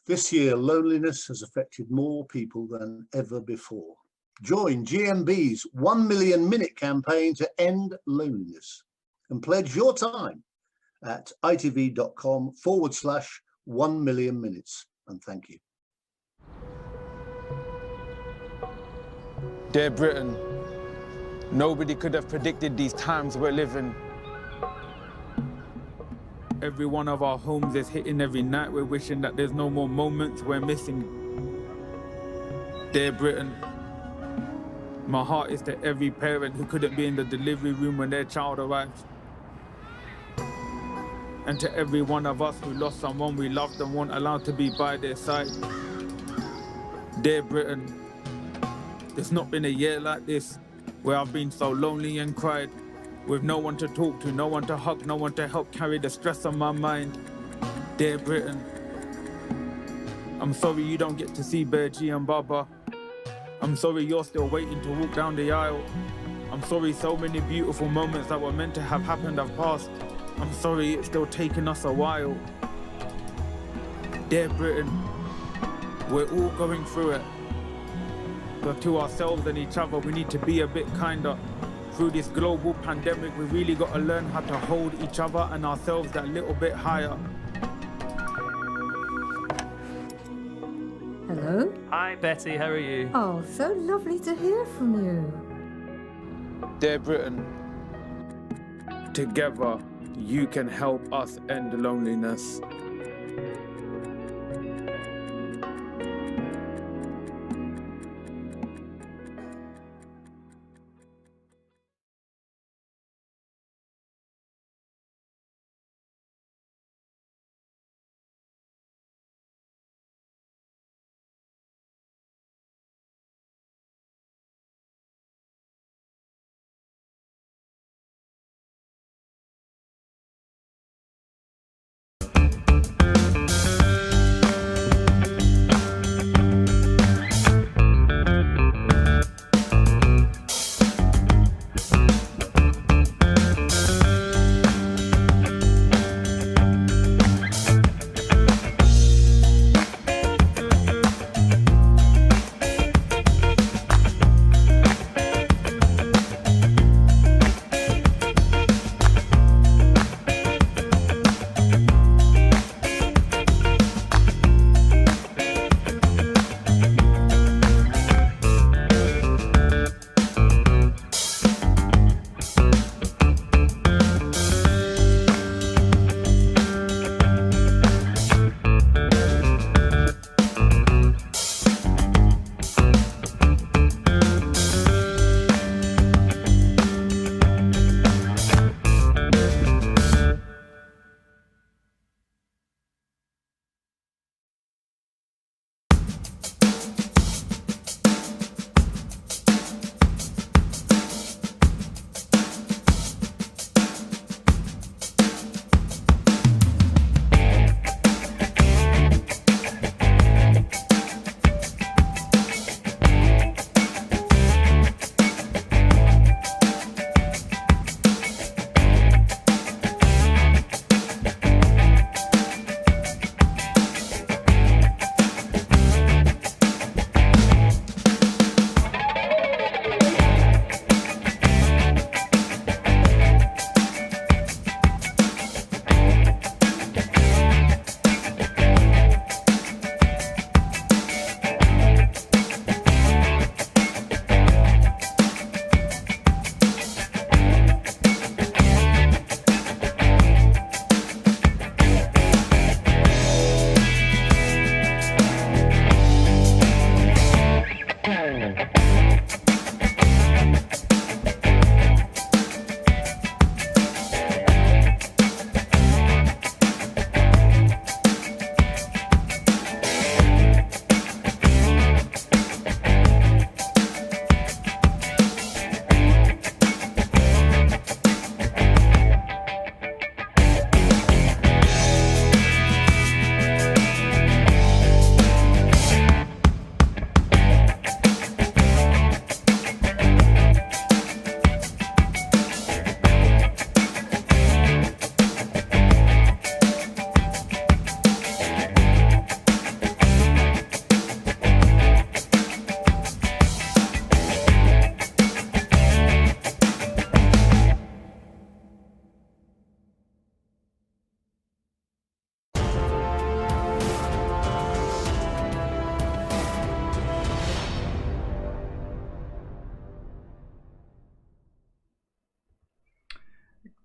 This year, loneliness has affected more people than ever before. Join GMB's 1 million minute campaign to end loneliness and pledge your time at itv.com/1 million minutes. And thank you. Dear Britain, nobody could have predicted these times we're living. Every one of our homes is hitting every night. We're wishing that there's no more moments we're missing. Dear Britain, my heart is to every parent who couldn't be in the delivery room when their child arrived. And to every one of us who lost someone we loved and weren't allowed to be by their side. Dear Britain, there's not been a year like this where I've been so lonely and cried, with no one to talk to, no one to hug, no one to help carry the stress on my mind. Dear Britain, I'm sorry you don't get to see Bear G and Baba. I'm sorry you're still waiting to walk down the aisle. I'm sorry so many beautiful moments that were meant to have happened have passed. I'm sorry it's still taking us a while. Dear Britain, we're all going through it. But to ourselves and each other, we need to be a bit kinder. Through this global pandemic, we really got to learn how to hold each other and ourselves that little bit higher. Hello? Hi Betty, how are you? Oh, so lovely to hear from you. Dear Britain, together you can help us end loneliness.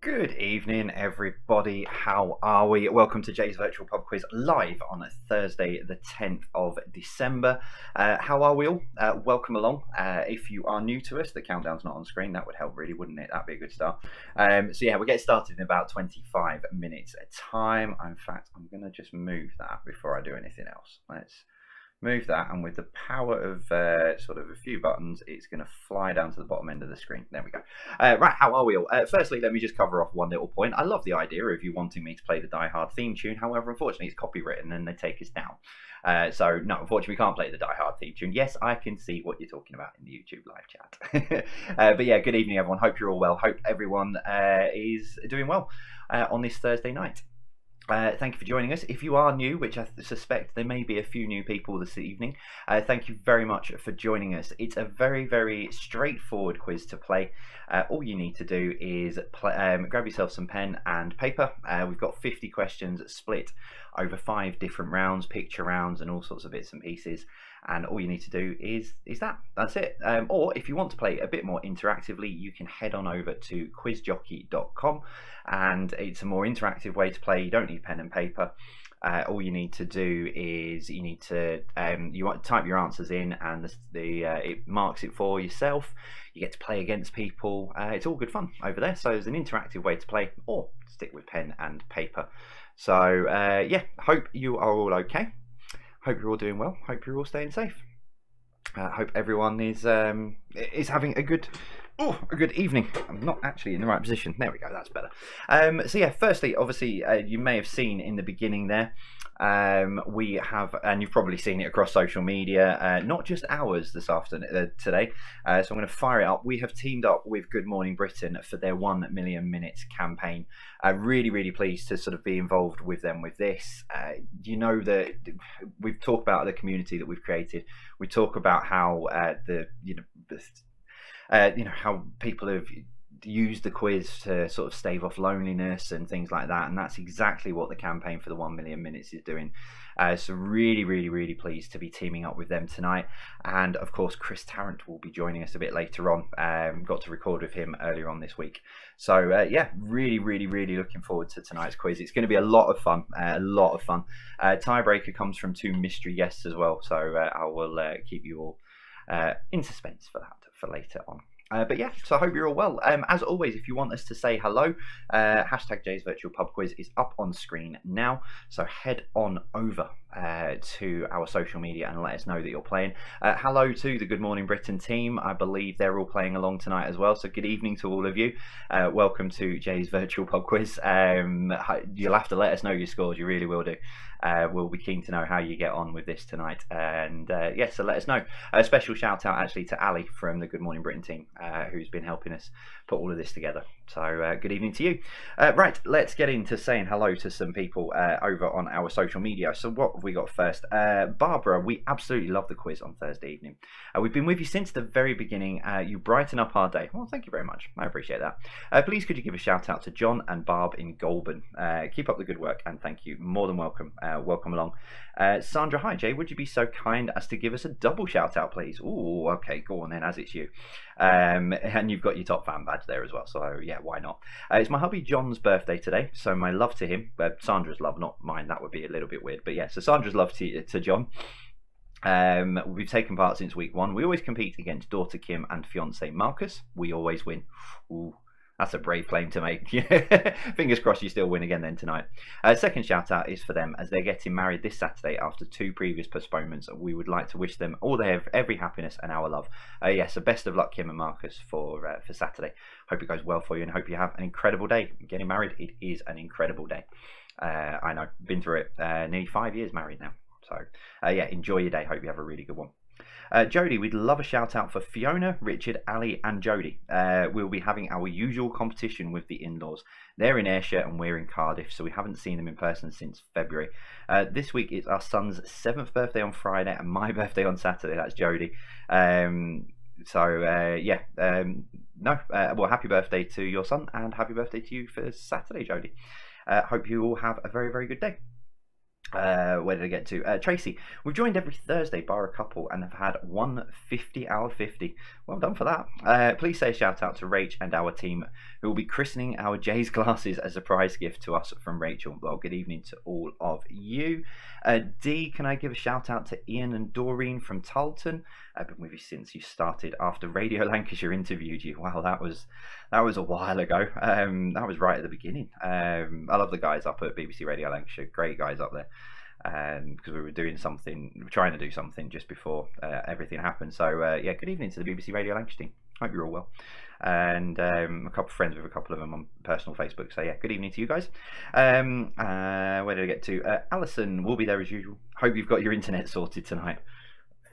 Good evening, everybody. How are we? Welcome to Jay's Virtual Pub Quiz live on Thursday, the 10th of December. How are we all? Welcome along. If you are new to us, the countdown's not on screen. That would help, really, wouldn't it? That'd be a good start. So yeah, we'll get started in about 25 minutes at time. In fact, I'm going to just move that before I do anything else. Let's move that, and with the power of sort of a few buttons, it's going to fly down to the bottom end of the screen. There we go. Right, how are we all? Firstly, let me just cover off one little point. I love the idea of you wanting me to play the Die Hard theme tune. However, unfortunately, it's copywritten and they take us down. So no, unfortunately, we can't play the Die Hard theme tune. Yes, I can see what you're talking about in the YouTube live chat. But yeah, good evening, everyone. Hope you're all well. Hope everyone is doing well on this Thursday night. Thank you for joining us. If you are new, which I suspect there may be a few new people this evening, thank you very much for joining us. It's a very, very straightforward quiz to play. All you need to do is grab yourself some pen and paper. We've got 50 questions split over 5 different rounds, picture rounds and all sorts of bits and pieces. And all you need to do is that's it. Or if you want to play a bit more interactively, you can head on over to quizjockey.com, and it's a more interactive way to play. You don't need pen and paper. All you need to do is you need to type your answers in, and it marks it for yourself. You get to play against people. It's all good fun over there. So it's an interactive way to play, or stick with pen and paper. So yeah, hope you are all okay. Hope you're all doing well. Hope you're all staying safe. Hope everyone is having a good evening. I'm not actually in the right position. There we go. That's better. So yeah, firstly, obviously, you may have seen in the beginning there, we have, and you've probably seen it across social media, not just ours this afternoon, today. So I'm going to fire it up. We have teamed up with Good Morning Britain for their 1 million minutes campaign. Really, really pleased to sort of be involved with them with this. You know that we've talked about the community that we've created. We talk about how how people have used the quiz to sort of stave off loneliness and things like that, and that's exactly what the campaign for the 1 million minutes is doing. So really, really, really pleased to be teaming up with them tonight. And of course, Chris Tarrant will be joining us a bit later on. Got to record with him earlier on this week. So yeah, really, really, really looking forward to tonight's quiz. It's going to be a lot of fun. Tiebreaker comes from 2 mystery guests as well. So I will keep you all in suspense for that for later on. But yeah, so I hope you're all well. As always, if you want us to say hello, hashtag Jay's Virtual Pub Quiz is up on screen now. So head on over to our social media and let us know that you're playing. Hello to the Good Morning Britain team. I believe they're all playing along tonight as well. So good evening to all of you. Welcome to Jay's Virtual Pub Quiz. You'll have to let us know your scores. You really will do. We'll be keen to know how you get on with this tonight. And yeah, so let us know. A special shout out actually to Ali from the Good Morning Britain team, who's been helping us put all of this together. So good evening to you. Right, let's get into saying hello to some people over on our social media. So what have we got first? Barbara, we absolutely love the quiz on Thursday evening. We've been with you since the very beginning. You brighten up our day. Well, thank you very much. I appreciate that. Please could you give a shout out to John and Barb in Goulburn. Keep up the good work and thank you. More than welcome. Welcome along. Sandra, hi Jay, would you be so kind as to give us a double shout out, please? Oh, okay, go on then, as it's you. And you've got your top fan badge there as well, so yeah, why not? It's my hubby John's birthday today, so my love to him. Sandra's love, not mine. That would be a little bit weird, but yeah, so Sandra's love to John. We've taken part since week 1. We always compete against daughter Kim and fiance Marcus. We always win. Ooh, that's a brave claim to make. Fingers crossed you still win again then tonight. Second shout out is for them as they're getting married this Saturday after 2 previous postponements. We would like to wish them all every happiness and our love. Yes, so best of luck Kim and Marcus for Saturday. Hope it goes well for you and hope you have an incredible day. Getting married, it is an incredible day. I know, been through it. Nearly 5 years married now. So yeah, enjoy your day. Hope you have a really good one. Jodie, we'd love a shout out for Fiona, Richard, Ali and Jodie. We'll be having our usual competition with the in-laws. They're in Ayrshire and we're in Cardiff, so we haven't seen them in person since February. This week it's our son's 7th birthday on Friday and my birthday on Saturday. That's Jodie. Well, happy birthday to your son and happy birthday to you for Saturday, Jodie. Hope you all have a very, very good day. Where did I get to? Tracy, we've joined every Thursday bar a couple and have had 150 hour 50. Well done for that. Please say a shout out to Rach and our team who will be christening our Jay's glasses as a prize gift to us from Rachel. Well, good evening to all of you. D, can I give a shout out to Ian and Doreen from Tarleton? I've been with you since you started after Radio Lancashire interviewed you. Wow, that was a while ago. That was right at the beginning. I love the guys up at BBC Radio Lancashire. Great guys up there. Because we were trying to do something just before everything happened. So yeah, good evening to the BBC Radio Lancashire team. Hope you're all well. And a couple of friends with a couple of them on personal Facebook. So yeah, good evening to you guys. Where did I get to? Alison will be there as usual. Hope you've got your internet sorted tonight.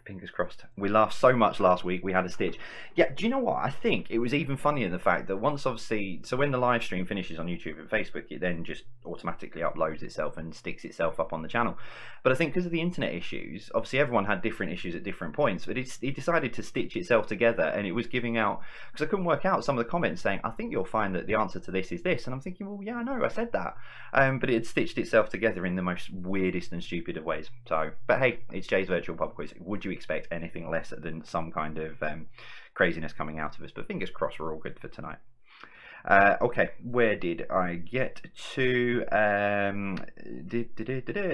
Fingers crossed. We laughed so much last week, we had a stitch. Yeah, do you know what? I think it was even funnier the fact that once obviously, so when the live stream finishes on YouTube and Facebook, it then just automatically uploads itself and sticks itself up on the channel. But I think because of the internet issues, obviously everyone had different issues at different points, but it decided to stitch itself together, and it was giving out, because I couldn't work out some of the comments saying, I think you'll find that the answer to this is this, and I'm thinking, well, yeah, I know, I said that. But it had stitched itself together in the most weirdest and stupid of ways. So, but hey, it's Jay's Virtual Pub Quiz. Would you expect anything less than some kind of craziness coming out of us? But fingers crossed, we're all good for tonight. Okay, where did I get to?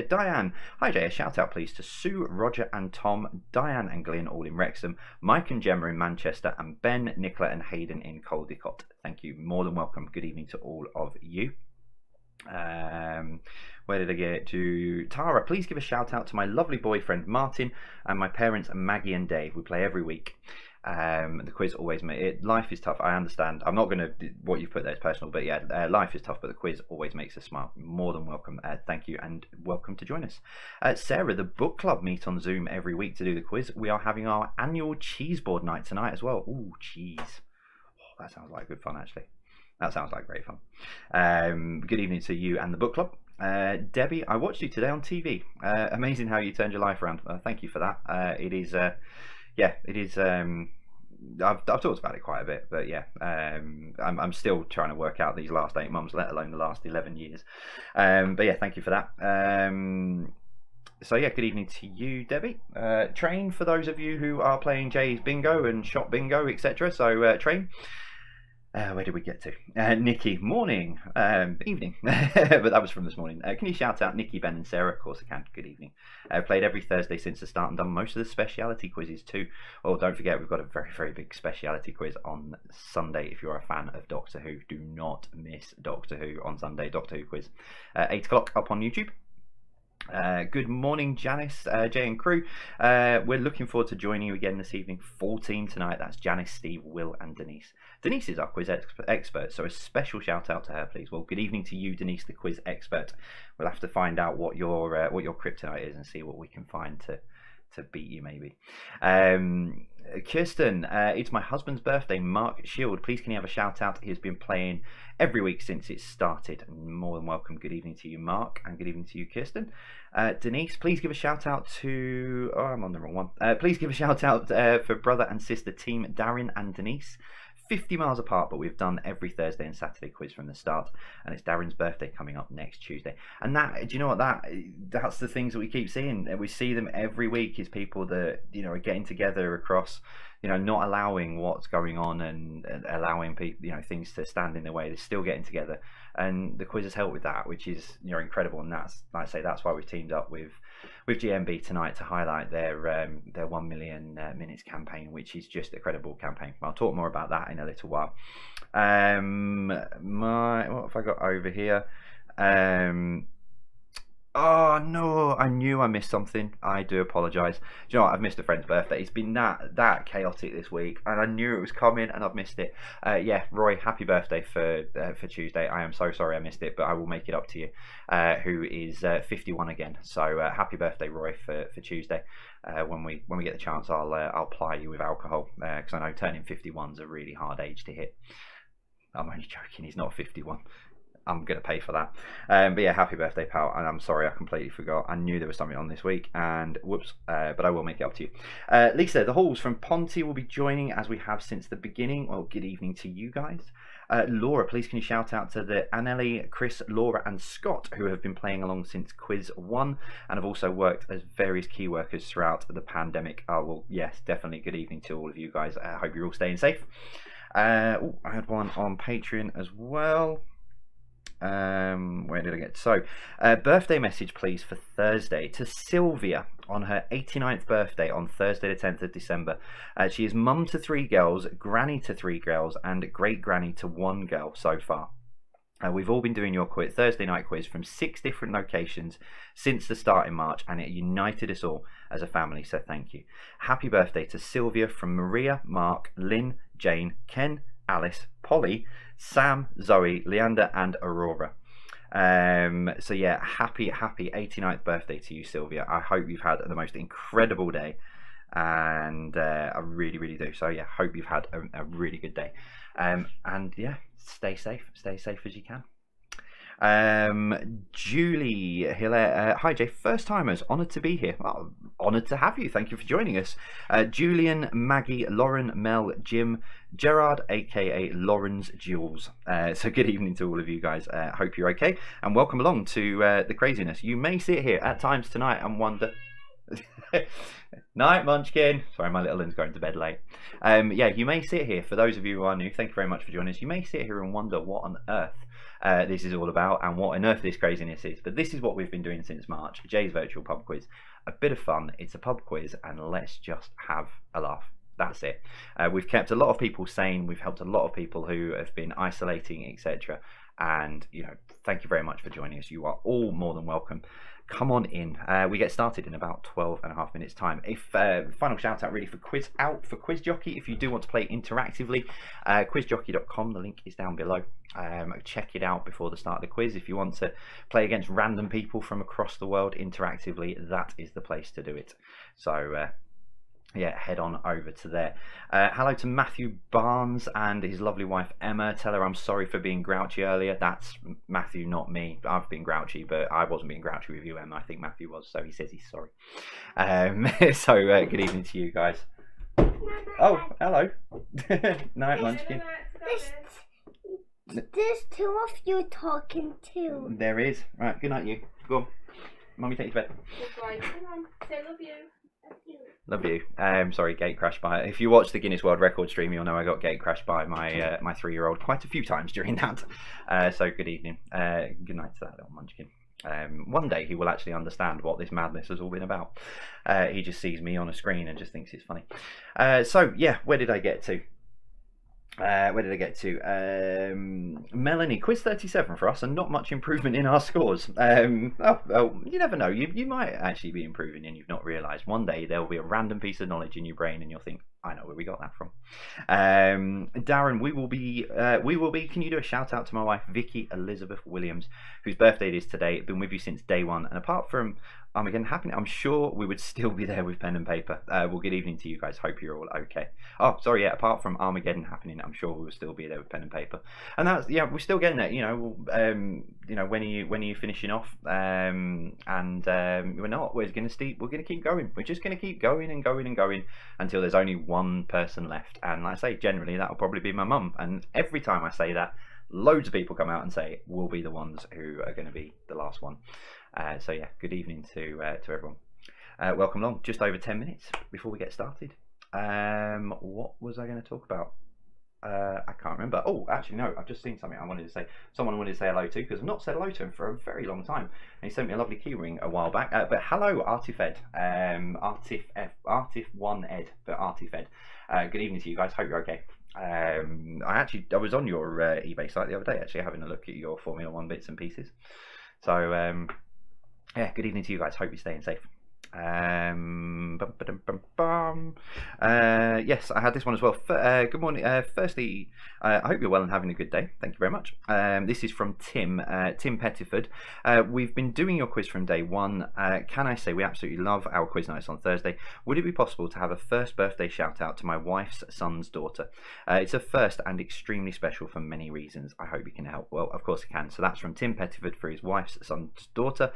Diane. Hi Jay, a shout out please to Sue, Roger and Tom, Diane and Glyn all in Wrexham, Mike and Gemma in Manchester, and Ben, Nicola and Hayden in Caldicott. Thank you, more than welcome. Good evening to all of you. Where did I get to? Tara, please give a shout out to my lovely boyfriend Martin and my parents Maggie and Dave. We play every week. The quiz always makes it. Life is tough. I understand. I'm not going to. What you've put there is personal, but yeah, life is tough. But the quiz always makes us smile. More than welcome. Thank you and welcome to join us. Sarah, the book club meet on Zoom every week to do the quiz. We are having our annual cheese board night tonight as well. Ooh, cheese. Oh, that sounds like good fun actually. That sounds like great fun. Good evening to you and the book club. Debbie, I watched you today on TV. Amazing how you turned your life around. Thank you for that. It is, yeah, it is. I've talked about it quite a bit, but yeah, I'm still trying to work out these last 8 months, let alone the last 11 years. But yeah, thank you for that. So yeah, good evening to you, Debbie. Train, for those of you who are playing Jay's Bingo and Shop Bingo, etc. So Train. Where did we get to? Nikki, morning, evening, but that was from this morning. Can you shout out Nikki, Ben and Sarah? Of course I can. Good evening. Played every Thursday since the start and done most of the speciality quizzes too. Oh, don't forget, we've got a very, very big speciality quiz on Sunday. If you're a fan of Doctor Who, do not miss Doctor Who on Sunday. Doctor Who quiz, 8 o'clock up on YouTube. Good morning, Janice, Jay and crew. We're looking forward to joining you again this evening. 14 tonight. That's Janice, Steve, Will and Denise. Denise is our quiz expert, so a special shout out to her, please. Well, good evening to you, Denise, the quiz expert. We'll have to find out what your kryptonite is and see what we can find to beat you, maybe. Kirsten, it's my husband's birthday, Mark Shield. Please can you have a shout out? He's been playing every week since it started. More than welcome. Good evening to you, Mark, and good evening to you, Kirsten. Denise, please give a shout out to, oh, I'm on the wrong one. Please give a shout out for brother and sister team Darren and Denise. 50 miles apart, but we've done every Thursday and Saturday quiz from the start, and it's Darren's birthday coming up next Tuesday. And that, do you know what, that's the things that we keep seeing. We see them every week, is people that, you know, are getting together across, you know, not allowing what's going on and allowing people, you know, things to stand in their way. They're still getting together, and the quiz has helped with that, which is, you know, incredible. And that's, like I say, that's why we've teamed up with GMB tonight to highlight their 1 million minutes campaign, which is just a credible campaign. I'll talk more about that in a little while. What have I got over here? Oh no, I knew I missed something. I do apologise. Do you know what? I've missed a friend's birthday. It's been that chaotic this week, and I knew it was coming, and I've missed it. Yeah, Roy, happy birthday for Tuesday. I am so sorry I missed it, but I will make it up to you. Who is 51 again? So happy birthday, Roy, for Tuesday. When we get the chance, I'll ply you with alcohol, because I know turning 51 is a really hard age to hit. I'm only joking. He's not 51. I'm going to pay for that. But yeah, happy birthday, pal. And I'm sorry, I completely forgot. I knew there was something on this week, and whoops, but I will make it up to you. Lisa, the Halls from Ponty will be joining as we have since the beginning. Well, good evening to you guys. Laura, please can you shout out to the Anneli, Chris, Laura and Scott who have been playing along since quiz 1 and have also worked as various key workers throughout the pandemic. Well, yes, definitely good evening to all of you guys. I hope you're all staying safe. I had one on Patreon as well. Where did I get? So, birthday message please for Thursday to Sylvia on her 89th birthday on Thursday the 10th of December. She is mum to 3 girls, granny to 3 girls and great granny to 1 girl so far. We've all been doing your Thursday night quiz from 6 different locations since the start in March, and it united us all as a family, so thank you. Happy birthday to Sylvia from Maria, Mark, Lynn, Jane, Ken, Alice, Polly, Sam, Zoe, Leander and Aurora. So yeah, happy 89th birthday to you, Sylvia. I hope you've had the most incredible day, and I really do. So yeah, hope you've had a really good day, and yeah, stay safe as you can. Julie Hilaire, hi Jay, first timers, honoured to be here. Well, honoured to have you, thank you for joining us. Julian, Maggie, Lauren, Mel, Jim, Gerard, aka Lauren's Jules. So good evening to all of you guys. Hope you're okay and welcome along to the craziness. You may sit here at times tonight and wonder night Munchkin, sorry my little one's going to bed late. Yeah, you may sit here, for those of you who are new, thank you very much for joining us. You may sit here and wonder what on earth this is all about and what on earth this craziness is, but this is what we've been doing since March. Jay's virtual pub quiz, a bit of fun. It's a pub quiz and let's just have a laugh. That's it. We've kept a lot of people sane, we've helped a lot of people who have been isolating, etc. And you know, thank you very much for joining us. You are all more than welcome. Come on in. We get started in about 12.5 minutes time. If final shout out really for Quiz Jockey. If you do want to play interactively, quizjockey.com, the link is down below. Check it out before the start of the quiz. If you want to play against random people from across the world interactively, that is the place to do it. So yeah, head on over to there. Hello to Matthew Barnes and his lovely wife Emma. Tell her I'm sorry for being grouchy earlier. That's Matthew, not me. I've been grouchy, but I wasn't being grouchy with you, Emma. I think Matthew was, so he says he's sorry. So good evening to you guys. Oh, hello. Night Munchkin. There's 2 of you talking too. There is. Right, good night you. Go on. Mummy, take you to bed. Goodbye. Come on, say love you. Love you. Sorry, gate crashed by. If you watch the Guinness World Record stream, you'll know I got gate crashed by my my 3-year-old quite a few times during that. So good evening. Good night to that little Munchkin. One day he will actually understand what this madness has all been about. He just sees me on a screen and just thinks it's funny. So yeah, where did I get to? Melanie, quiz 37 for us and not much improvement in our scores. Oh, you never know, you might actually be improving and you've not realised. One day there will be a random piece of knowledge in your brain and you'll think, I know where we got that from. Darren, we will be, can you do a shout out to my wife Vicky Elizabeth Williams, whose birthday it is today. Been with you since day one, and apart from Armageddon happening, I'm sure we would still be there with pen and paper. Well, good evening to you guys. Hope you're all okay. Oh, sorry, yeah. Apart from Armageddon happening, I'm sure we will still be there with pen and paper. And that's, yeah, we're still getting there. You know, when are you finishing off? We're not. We're going to keep going. We're just going to keep going and going and going until there's only one person left. And like I say, generally that'll probably be my mum. And every time I say that, loads of people come out and say we'll be the ones who are going to be the last one. So yeah, good evening to everyone. Welcome along. Just over 10 minutes before we get started. What was I going to talk about? I can't remember. Oh, actually no, I've just seen something I wanted to say. Someone I wanted to say hello to, because I've not said hello to him for a very long time. And he sent me a lovely key ring a while back. But hello, Artifed. Artif1ed, but Artifed. Good evening to you guys. Hope you're okay. I was on your eBay site the other day, actually, having a look at your Formula 1 bits and pieces. So yeah, good evening to you guys. Hope you're staying safe. Yes, I had this one as well. Good morning. Firstly, I hope you're well and having a good day. Thank you very much. This is from Tim, Tim Pettiford. We've been doing your quiz from day one. Can I say we absolutely love our quiz nights on Thursday? Would it be possible to have a first birthday shout out to my wife's son's daughter? It's a first and extremely special for many reasons. I hope you can help. Well, of course I can. So that's from Tim Pettiford for his wife's son's daughter.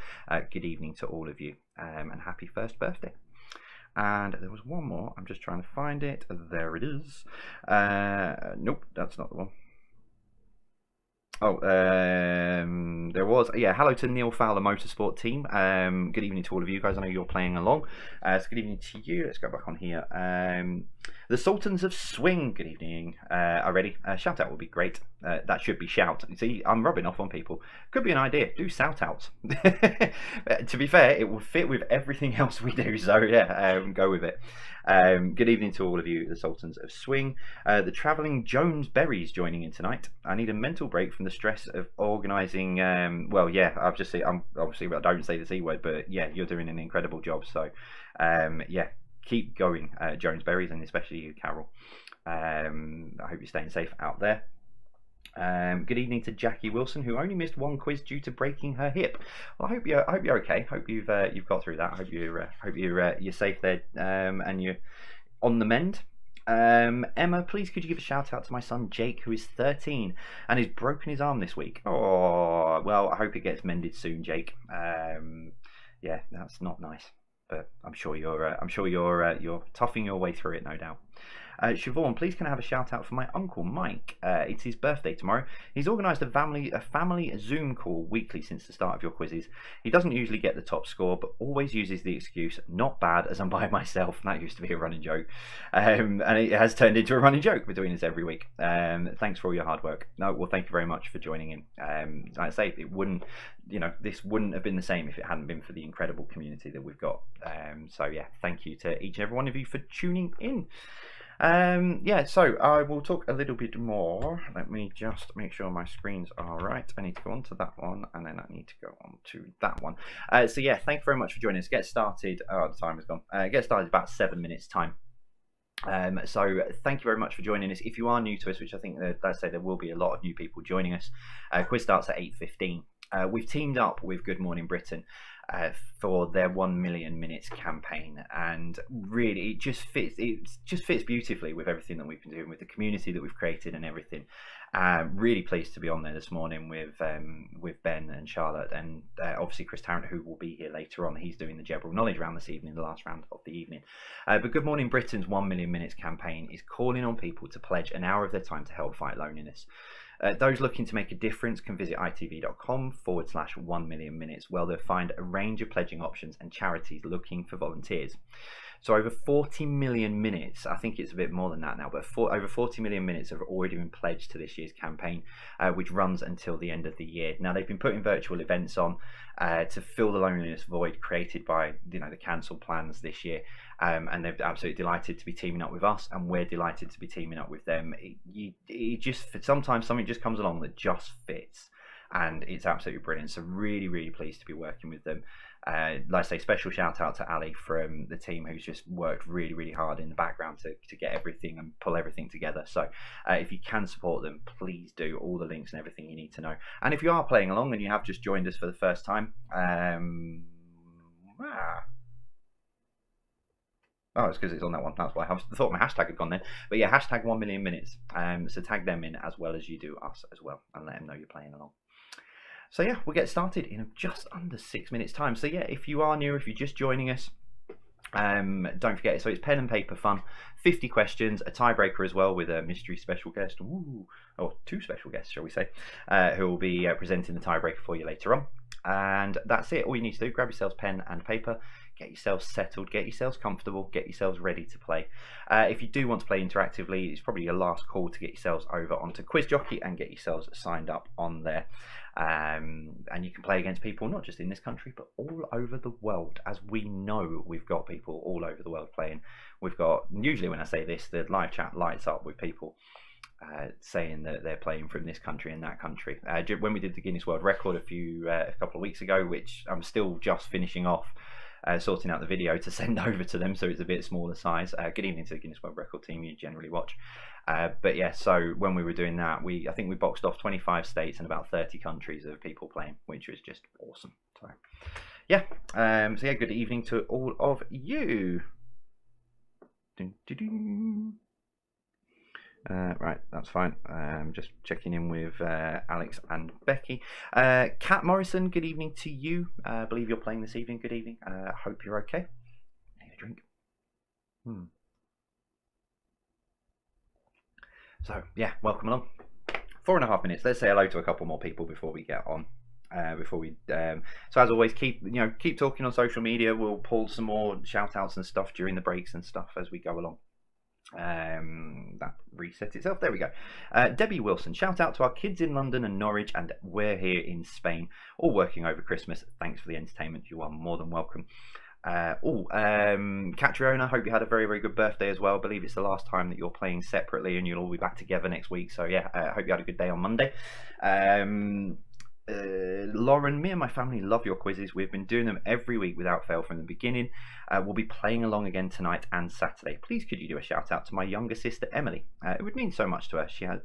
Good evening to all of you, and happy first birthday. And there was one more. I'm just trying to find it. There it is. Nope, that's not the one. Oh, there was, yeah, hello to Neil Fowler Motorsport team. Good evening to all of you guys. I know you're playing along. So good evening to you. Let's go back on here. The Sultans of Swing, good evening. Already. Shout out would be great. That should be shout. See, I'm rubbing off on people. Could be an idea. Do shout outs. To be fair, it will fit with everything else we do. So yeah, go with it. Good evening to all of you, the Sultans of Swing. The travelling Jones Berries joining in tonight. I need a mental break from the stress of organising. Well, yeah, I've just said, obviously I don't say the C word, but yeah, you're doing an incredible job. So yeah, keep going, Jones Berries, and especially you, Carol. I hope you're staying safe out there. Good evening to Jackie Wilson, who only missed one quiz due to breaking her hip. Well, I hope you're okay. Hope you've got through that. Hope you're safe there, and you're on the mend. Emma, please could you give a shout out to my son Jake, who is 13 and has broken his arm this week. Oh, well, I hope it gets mended soon, Jake. Yeah, that's not nice, but I'm sure you're toughing your way through it, no doubt. Siobhan, please can I have a shout out for my uncle Mike? It's his birthday tomorrow. He's organised a family Zoom call weekly since the start of your quizzes. He doesn't usually get the top score, but always uses the excuse, not bad as I'm by myself. And that used to be a running joke. And it has turned into a running joke. We're doing this every week. Thanks for all your hard work. No, well, thank you very much for joining in. Like I say, it wouldn't, this wouldn't have been the same if it hadn't been for the incredible community that we've got. So yeah, thank you to each and every one of you for tuning in. Yeah, so I will talk a little bit more. Let me just make sure my screens are right. I need to go on to that one, and then I need to go on to that one. So yeah, thank you very much for joining us. Get started. Oh, the time is gone. Get started in about 7 minutes time. So thank you very much for joining us. If you are new to us, which I think let's say there will be a lot of new people joining us, quiz starts at 8:15. We've teamed up with Good Morning Britain for their 1 million minutes campaign, and really it just fits beautifully with everything that we've been doing, with the community that we've created and everything. Really pleased to be on there this morning with Ben and Charlotte, and obviously Chris Tarrant, who will be here later on. He's doing the general knowledge round this evening, the last round of the evening. But Good Morning Britain's 1 million minutes campaign is calling on people to pledge an hour of their time to help fight loneliness. Those looking to make a difference can visit itv.com/1 million minutes, where they'll find a range of pledging options and charities looking for volunteers. So over 40 million minutes, I think it's a bit more than that now, but over 40 million minutes have already been pledged to this year's campaign, which runs until the end of the year. Now, they've been putting virtual events on to fill the loneliness void created by the cancelled plans this year. And they're absolutely delighted to be teaming up with us, and we're delighted to be teaming up with them. It just, sometimes something just comes along that just fits, and it's absolutely brilliant. So really, really pleased to be working with them. Like I say, special shout out to Ali from the team, who's just worked really, really hard in the background to get everything and pull everything together. So if you can support them, please do. All the links and everything you need to know. And if you are playing along and you have just joined us for the first time, oh, it's because it's on that one. That's why I thought my hashtag had gone then. But yeah, hashtag 1 million minutes. So tag them in as well as you do us as well, and let them know you're playing along. So yeah, we'll get started in just under 6 minutes time. So yeah, if you are new, if you're just joining us, don't forget, so it's pen and paper fun, 50 questions, a tiebreaker as well with a mystery special guest, or two special guests shall we say, who will be presenting the tiebreaker for you later on. And that's it. All you need to do, grab yourselves pen and paper, get yourselves settled, get yourselves comfortable, get yourselves ready to play. If you do want to play interactively, it's probably your last call to get yourselves over onto Quiz Jockey and get yourselves signed up on there. And you can play against people not just in this country but all over the world. As we know, we've got people all over the world playing. We've got, usually when I say this, the live chat lights up with people saying that they're playing from this country and that country. When we did the Guinness World Record a couple of weeks ago, which I'm still just finishing off, sorting out the video to send over to them, so it's a bit smaller size. Good evening to the Guinness World Record team you generally watch. But yeah, so when we were doing that, I think we boxed off 25 states and about 30 countries of people playing, which was just awesome. So yeah, so yeah, good evening to all of you. Dun, dun, dun. Right, that's fine. Just checking in with Alex and Becky. Kat Morrison, good evening to you. I believe you're playing this evening. Good evening. Hope you're okay. Need a drink. So yeah, welcome along. 4.5 minutes. Let's say hello to a couple more people before we get on. So as always, keep talking on social media. We'll pull some more shout outs and stuff during the breaks and stuff as we go along. That reset itself. There we go. Debbie Wilson, shout out to our kids in London and Norwich, and we're here in Spain, all working over Christmas. Thanks for the entertainment. You are more than welcome. Catriona, hope you had a very, very good birthday as well. I believe it's the last time that you're playing separately, and you'll all be back together next week. So yeah, hope you had a good day on Monday. Lauren, me and my family love your quizzes. We've been doing them every week without fail from the beginning. We'll be playing along again tonight and Saturday. Please could you do a shout out to my younger sister Emily? It would mean so much to her. She has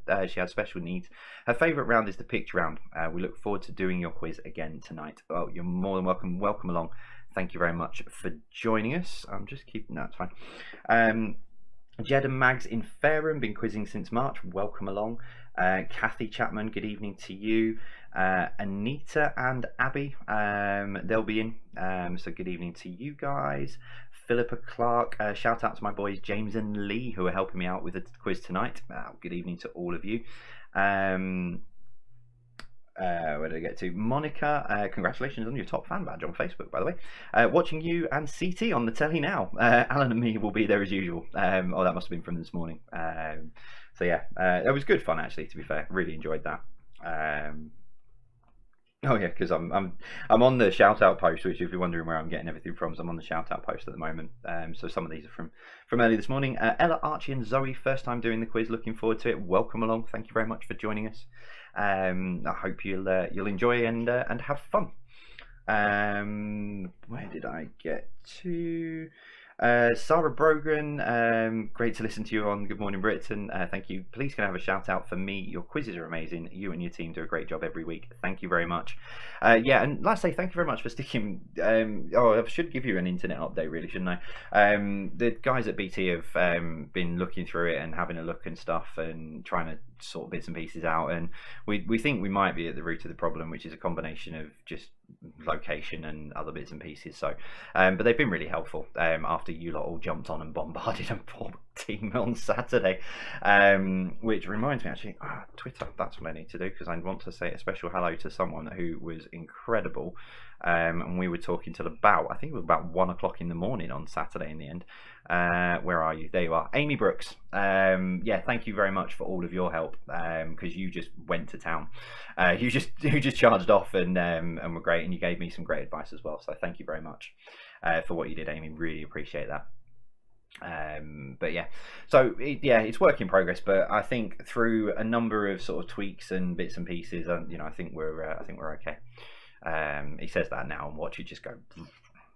special needs. Her favourite round is the picture round. We look forward to doing your quiz again tonight. Well, you're more than welcome. Welcome along. Thank you very much for joining us. I'm just keeping that. No, fine. Jed and Mags in Fareham, been quizzing since March. Welcome along. Kathy Chapman, good evening to you. Anita and Abby, they'll be in. So good evening to you guys. Philippa Clark, shout out to my boys James and Lee who are helping me out with the quiz tonight. Good evening to all of you. Where did I get to? Monica, congratulations on your top fan badge on Facebook, by the way. Watching you and CT on the telly now. Alan and me will be there as usual. Oh, that must have been from this morning. So yeah, it was good fun actually. To be fair, really enjoyed that. Oh yeah, because I'm on the shout out post, which if you're wondering where I'm getting everything from, so I'm on the shout out post at the moment. So some of these are from early this morning. Ella, Archie, and Zoe, first time doing the quiz. Looking forward to it. Welcome along. Thank you very much for joining us. I hope you'll enjoy and have fun. Where did I get to? Sarah Brogan, great to listen to you on Good Morning Britain. Thank you. Please can I have a shout out for me? Your quizzes are amazing. You and your team do a great job every week. Thank you very much. Yeah, and last say thank you very much for sticking. Oh, I should give you an internet update, really, shouldn't I? The guys at BT have been looking through it and having a look and stuff and trying to sort bits and pieces out, and we think we might be at the root of the problem, which is a combination of just location and other bits and pieces. So but they've been really helpful after you lot all jumped on and bombarded a poor team on Saturday, which reminds me actually, Twitter, that's what I need to do, because I want to say a special hello to someone who was incredible, and we were talking till about, I think it was about 1 o'clock in the morning on Saturday in the end. Where are you? There you are, Amy Brooks. Yeah, thank you very much for all of your help, because you just went to town. You just charged off and were great, and you gave me some great advice as well, so thank you very much for what you did, Amy. Really appreciate that. But yeah, so it's work in progress, but I think through a number of sort of tweaks and bits and pieces, I think we're okay. He says that now, and watch it just go,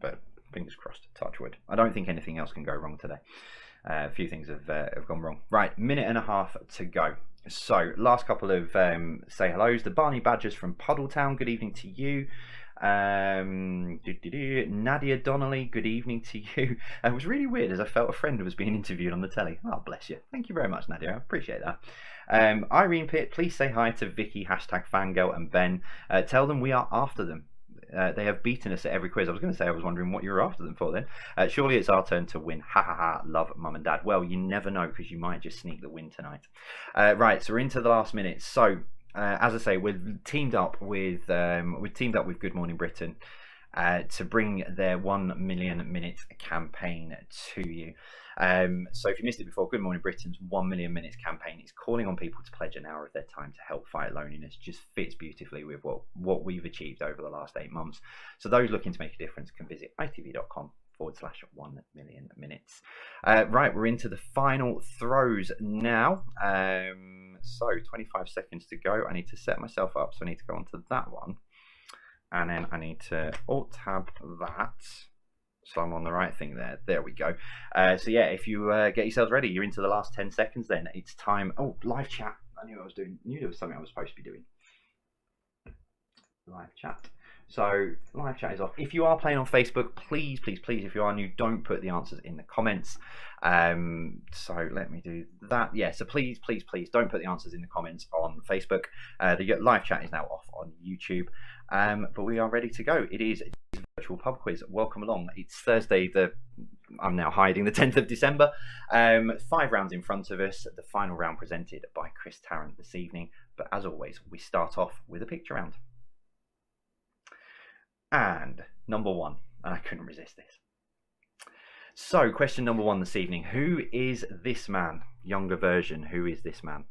but fingers crossed, touch wood. I don't think anything else can go wrong today. A few things have gone wrong. Right, minute and a half to go. So last couple of say hellos. The Barney Badgers from Puddletown, good evening to you. Nadia Donnelly, good evening to you. It was really weird as I felt a friend was being interviewed on the telly. Oh, bless you. Thank you very much, Nadia. I appreciate that. Irene Pitt, please say hi to Vicky, #Fangirl, and Ben. Tell them we are after them. They have beaten us at every quiz. I was going to say, I was wondering what you were after them for then. Surely it's our turn to win. Ha ha ha. Love, Mum and Dad. Well, you never know, because you might just sneak the win tonight. Right, so we're into the last minute. So as I say, we've teamed up with Good Morning Britain to bring their 1 million minute campaign to you. So if you missed it before, Good Morning Britain's 1 million minutes campaign is calling on people to pledge an hour of their time to help fight loneliness. Just fits beautifully with what we've achieved over the last 8 months. So those looking to make a difference can visit itv.com/1 million minutes. Right, we're into the final throws now. So 25 seconds to go. I need to set myself up, so I need to go onto that one, and then I need to alt tab that. So I'm on the right thing there. There we go. So yeah, if you get yourselves ready, you're into the last 10 seconds then. It's time. Oh, live chat. I knew I was doing. Knew there was something I was supposed to be doing. Live chat. So live chat is off. If you are playing on Facebook, please, please, please, if you are new, don't put the answers in the comments. So let me do that. Yeah, so please, please, please don't put the answers in the comments on Facebook. The live chat is now off on YouTube. But we are ready to go. It is virtual pub quiz. Welcome along. It's Thursday, I'm now hiding, the 10th of December. 5 rounds in front of us. The final round presented by Chris Tarrant this evening. But as always, we start off with a picture round. And number 1, and I couldn't resist this. So, question number 1 this evening. Who is this man? Younger version, who is this man?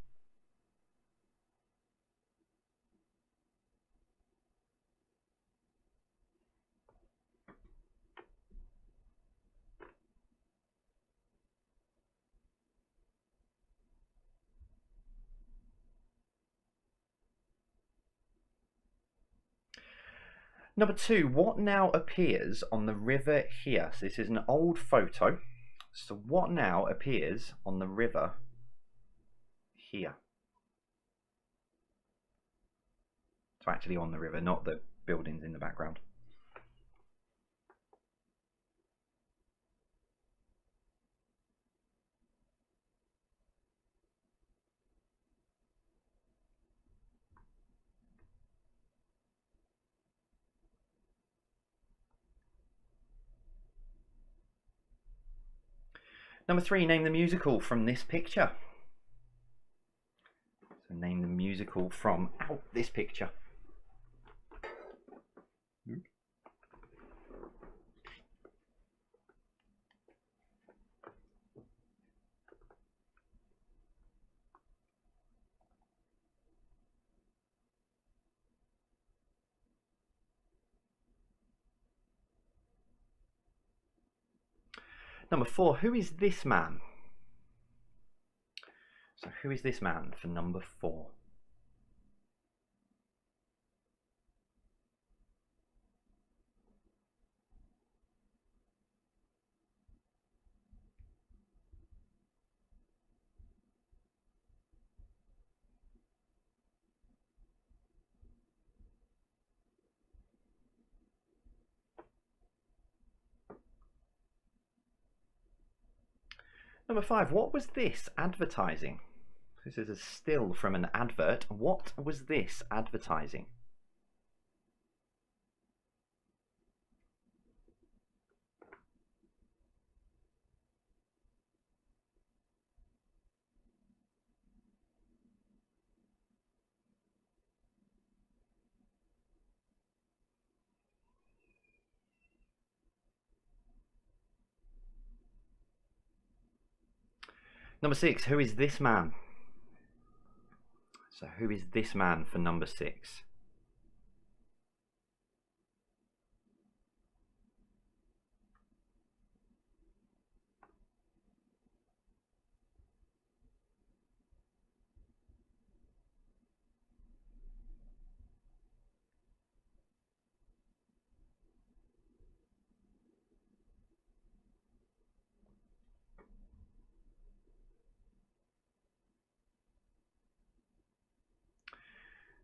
Number 2, what now appears on the river here? So this is an old photo. So what now appears on the river here? So actually on the river, not the buildings in the background. Number 3, name the musical from this picture. So name the musical from this picture. Number 4, who is this man? So who is this man for number 4? Number 5, what was this advertising? This is a still from an advert. What was this advertising? Number 6, who is this man? So who is this man for number 6?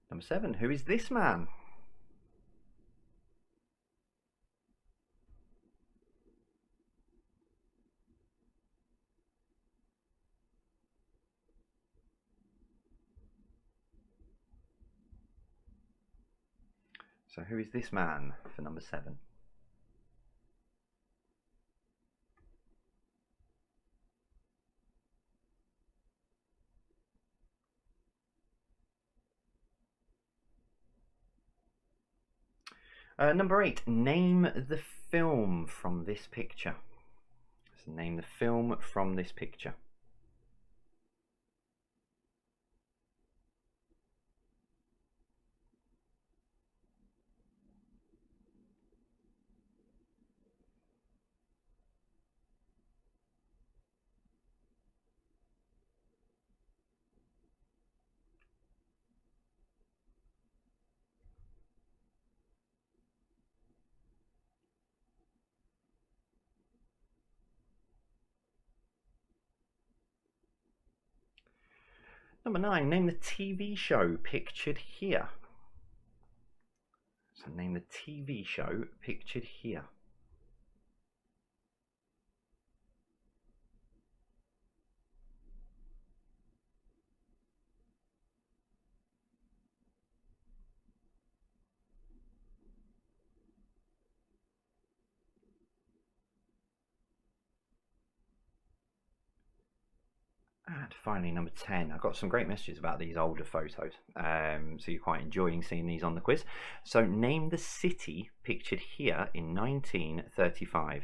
Number 7, who is this man? So who is this man for number 7? Number 8, name the film from this picture. So name the film from this picture. Number 9, name the TV show pictured here. So name the TV show pictured here. And finally, number 10. I've got some great messages about these older photos, so you're quite enjoying seeing these on the quiz. So name the city pictured here in 1935.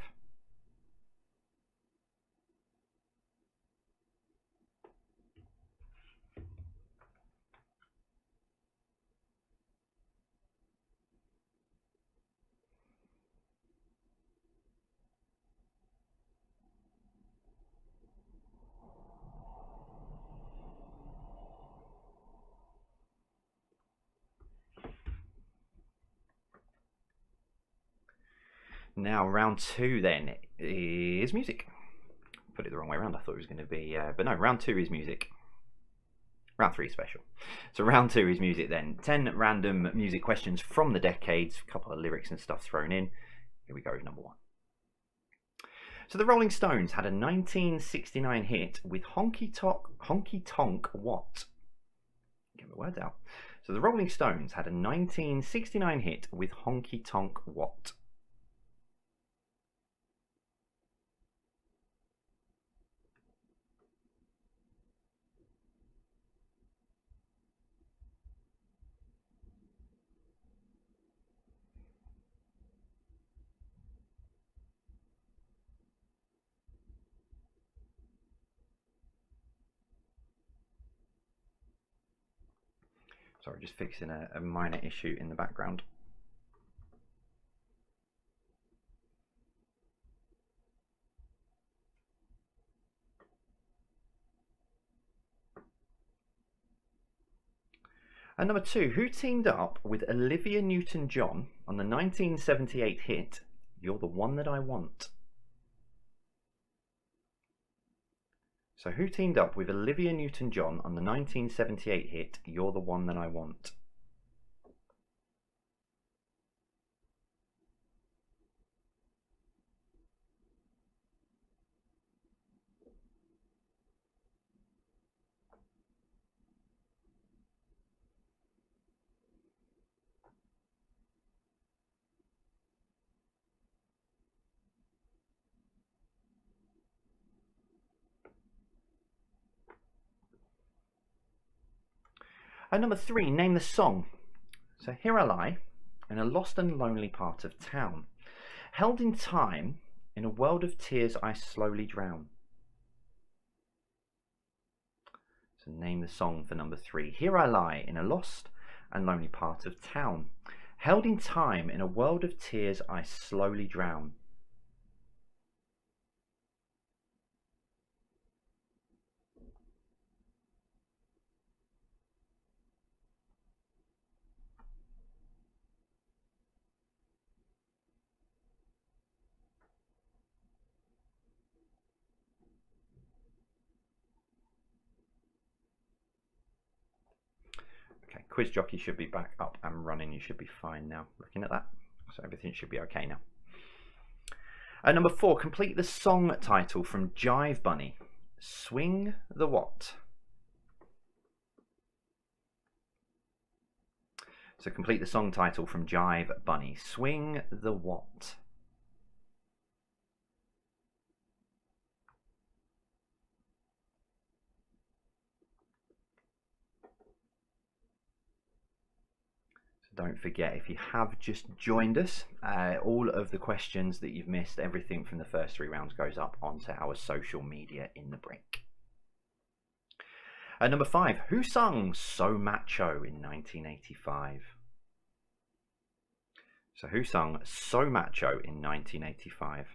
Now, round 2 then is music. Put it the wrong way around. I thought it was going to be, but no, round 2 is music. Round 3 is special. So round 2 is music then. 10 random music questions from the decades, a couple of lyrics and stuff thrown in. Here we go with number 1. So the Rolling Stones had a 1969 hit with Honky Tonk What? Get the words out. So the Rolling Stones had a 1969 hit with Honky Tonk What? Sorry, just fixing a minor issue in the background. And number 2, who teamed up with Olivia Newton-John on the 1978 hit, You're the One That I Want? So who teamed up with Olivia Newton-John on the 1978 hit, You're the One That I Want? And number 3, name the song. So here I lie, in a lost and lonely part of town, held in time, in a world of tears I slowly drown. So name the song for number 3. Here I lie, in a lost and lonely part of town, held in time, in a world of tears I slowly drown. Okay, quiz jockey should be back up and running. You should be fine now. Looking at that, so everything should be okay now. Number 4, complete the song title from Jive Bunny. Swing the what? So complete the song title from Jive Bunny. Swing the what? Don't forget, if you have just joined us, all of the questions that you've missed, everything from the first 3 rounds goes up onto our social media in the break. Number 5, who sung So Macho in 1985? So who sung So Macho in 1985?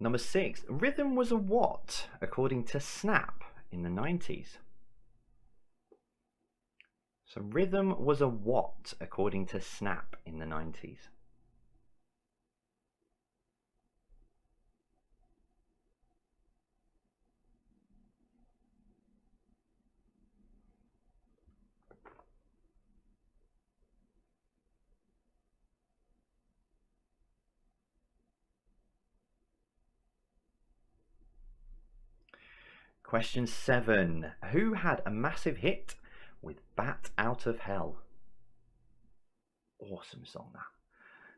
Number 6. Rhythm was a what, according to Snap, in the 90s? So rhythm was a what, according to Snap, in the 90s? Question 7. Who had a massive hit with Bat Out of Hell? Awesome song, that.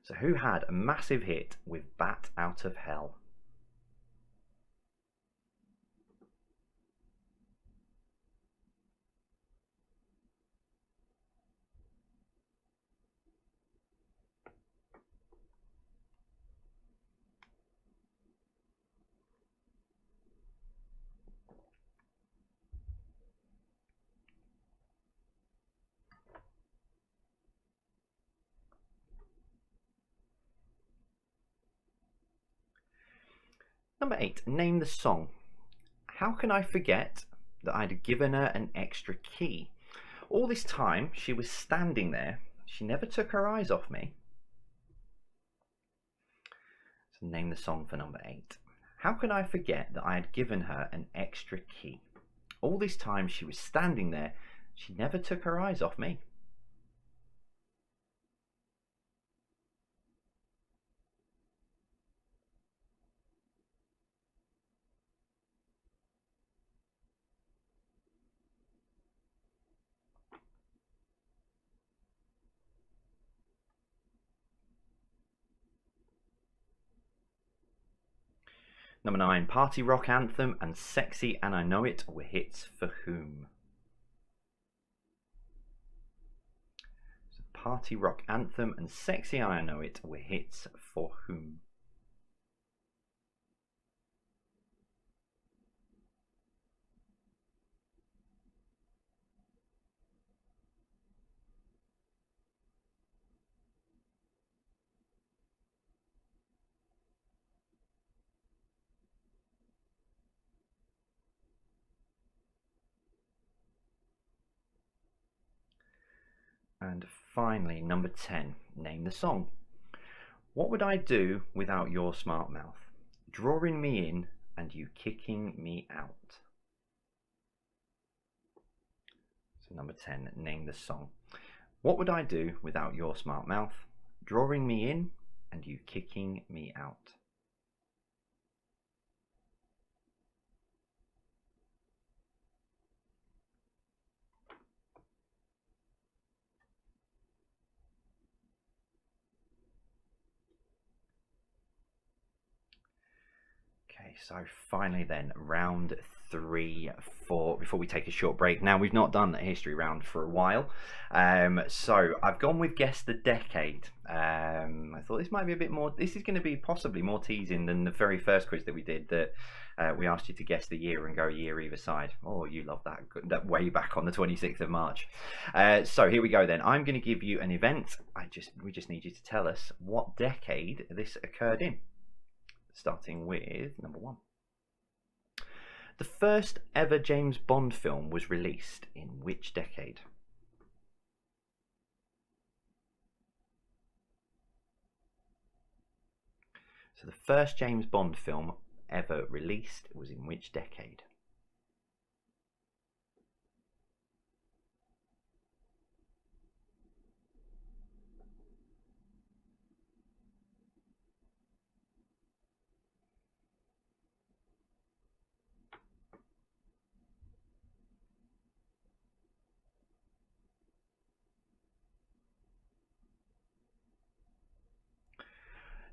So who had a massive hit with Bat Out of Hell? Number 8. Name the song. How can I forget that I'd given her an extra key? All this time she was standing there. She never took her eyes off me. So name the song for number 8. How can I forget that I had given her an extra key? All this time she was standing there. She never took her eyes off me. Number 9. Party Rock Anthem and Sexy and I Know It were hits for whom? So Party Rock Anthem and Sexy and I Know It were hits for whom? And finally, number 10, name the song. What would I do without your smart mouth? Drawing me in and you kicking me out. So number 10, name the song. What would I do without your smart mouth? Drawing me in and you kicking me out. Okay, so finally then, round 3 before we take a short break. Now, we've not done a history round for a while, so I've gone with guess the decade. I thought this might be a bit more, this is going to be possibly more teasing than the very first quiz that we did, that we asked you to guess the year and go a year either side. Oh, you love that way back on the 26th of March. So here we go then. I'm going to give you an event. We just need you to tell us what decade this occurred in. Starting with number 1. The first ever James Bond film was released in which decade? So the first James Bond film ever released was in which decade?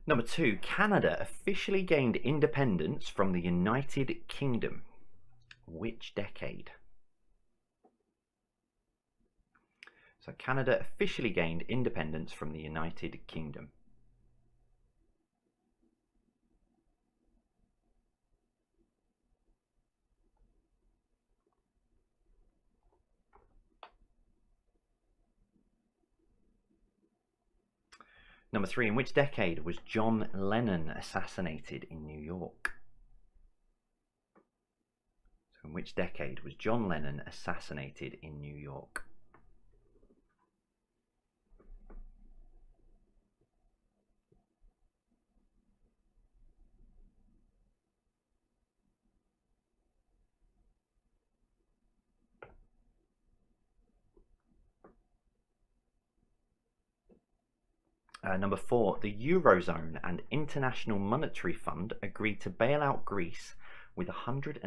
Number 2, Canada officially gained independence from the United Kingdom. Which decade? So Canada officially gained independence from the United Kingdom. Number 3, in which decade was John Lennon assassinated in New York? So in which decade was John Lennon assassinated in New York? Number 4, the Eurozone and International Monetary Fund agreed to bail out Greece with 110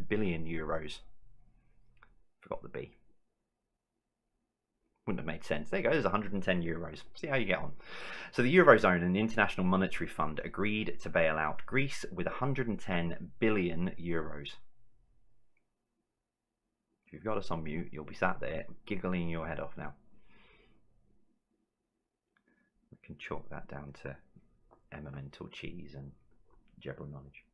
billion euros. Forgot the B. Wouldn't have made sense. There you go, there's 110 euros. See how you get on. So the Eurozone and the International Monetary Fund agreed to bail out Greece with 110 billion euros. If you've got us on mute, you'll be sat there giggling your head off now. We can chalk that down to elemental cheese and general knowledge.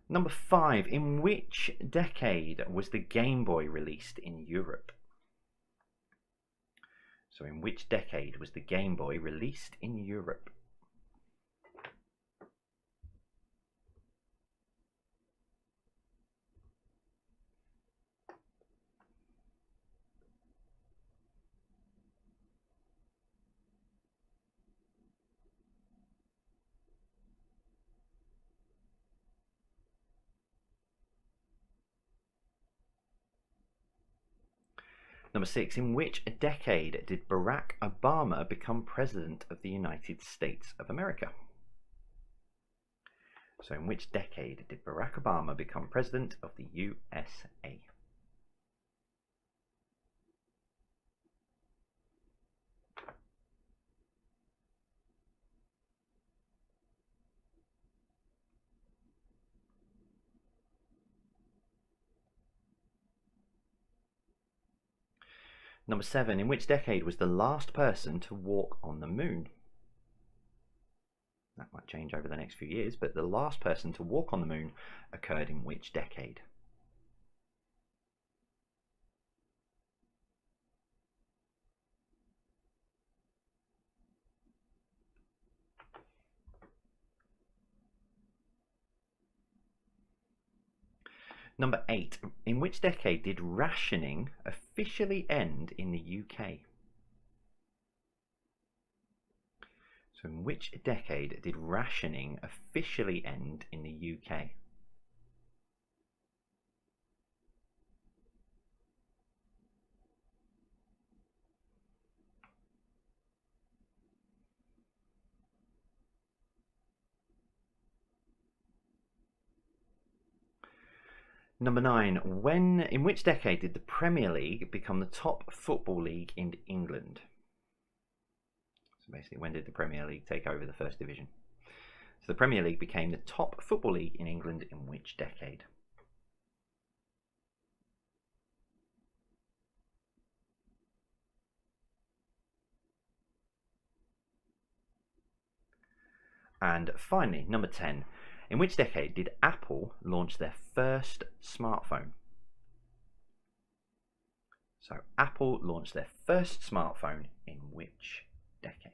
Number 5, in which decade was the Game Boy released in Europe? So in which decade was the Game Boy released in Europe? Number 6, in which decade did Barack Obama become President of the United States of America? So in which decade did Barack Obama become President of the USA? Number 7, in which decade was the last person to walk on the moon? That might change over the next few years, but the last person to walk on the moon occurred in which decade? Number 8, in which decade did rationing officially end in the UK? So in which decade did rationing officially end in the UK? Number 9, in which decade did the Premier League become the top football league in England? So basically, when did the Premier League take over the First Division? So the Premier League became the top football league in England in which decade? And finally, number 10, in which decade did Apple launch their first smartphone? So Apple launched their first smartphone in which decade?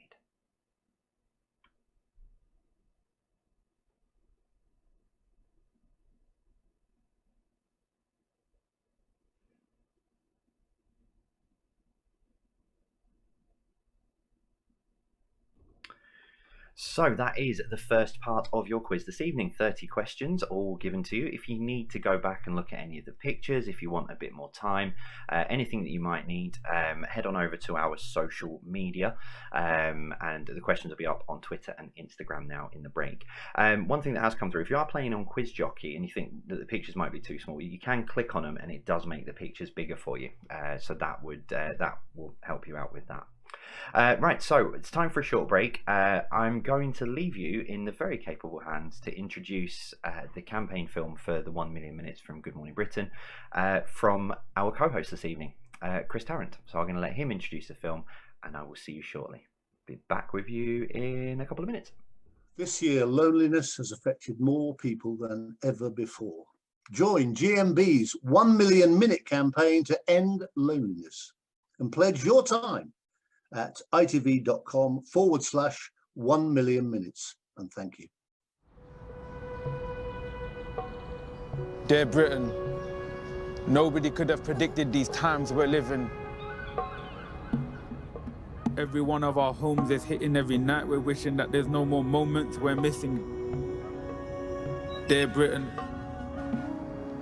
So that is the first part of your quiz this evening. 30 questions all given to you. If you need to go back and look at any of the pictures, if you want a bit more time, anything that you might need, head on over to our social media, and the questions will be up on Twitter and Instagram now in the break. One thing that has come through, if you are playing on Quiz Jockey and you think that the pictures might be too small, you can click on them and it does make the pictures bigger for you. So that will help you out with that. Right, so it's time for a short break. I'm going to leave you in the very capable hands to introduce the campaign film for the 1 Million Minutes from Good Morning Britain from our co-host this evening, Chris Tarrant. So I'm going to let him introduce the film and I will see you shortly. Be back with you in a couple of minutes. This year, loneliness has affected more people than ever before. Join GMB's 1 million minute campaign to end loneliness and pledge your time at itv.com/1 million minutes. And thank you. Dear Britain, nobody could have predicted these times we're living. Every one of our homes is hitting every night. We're wishing that there's no more moments we're missing. Dear Britain,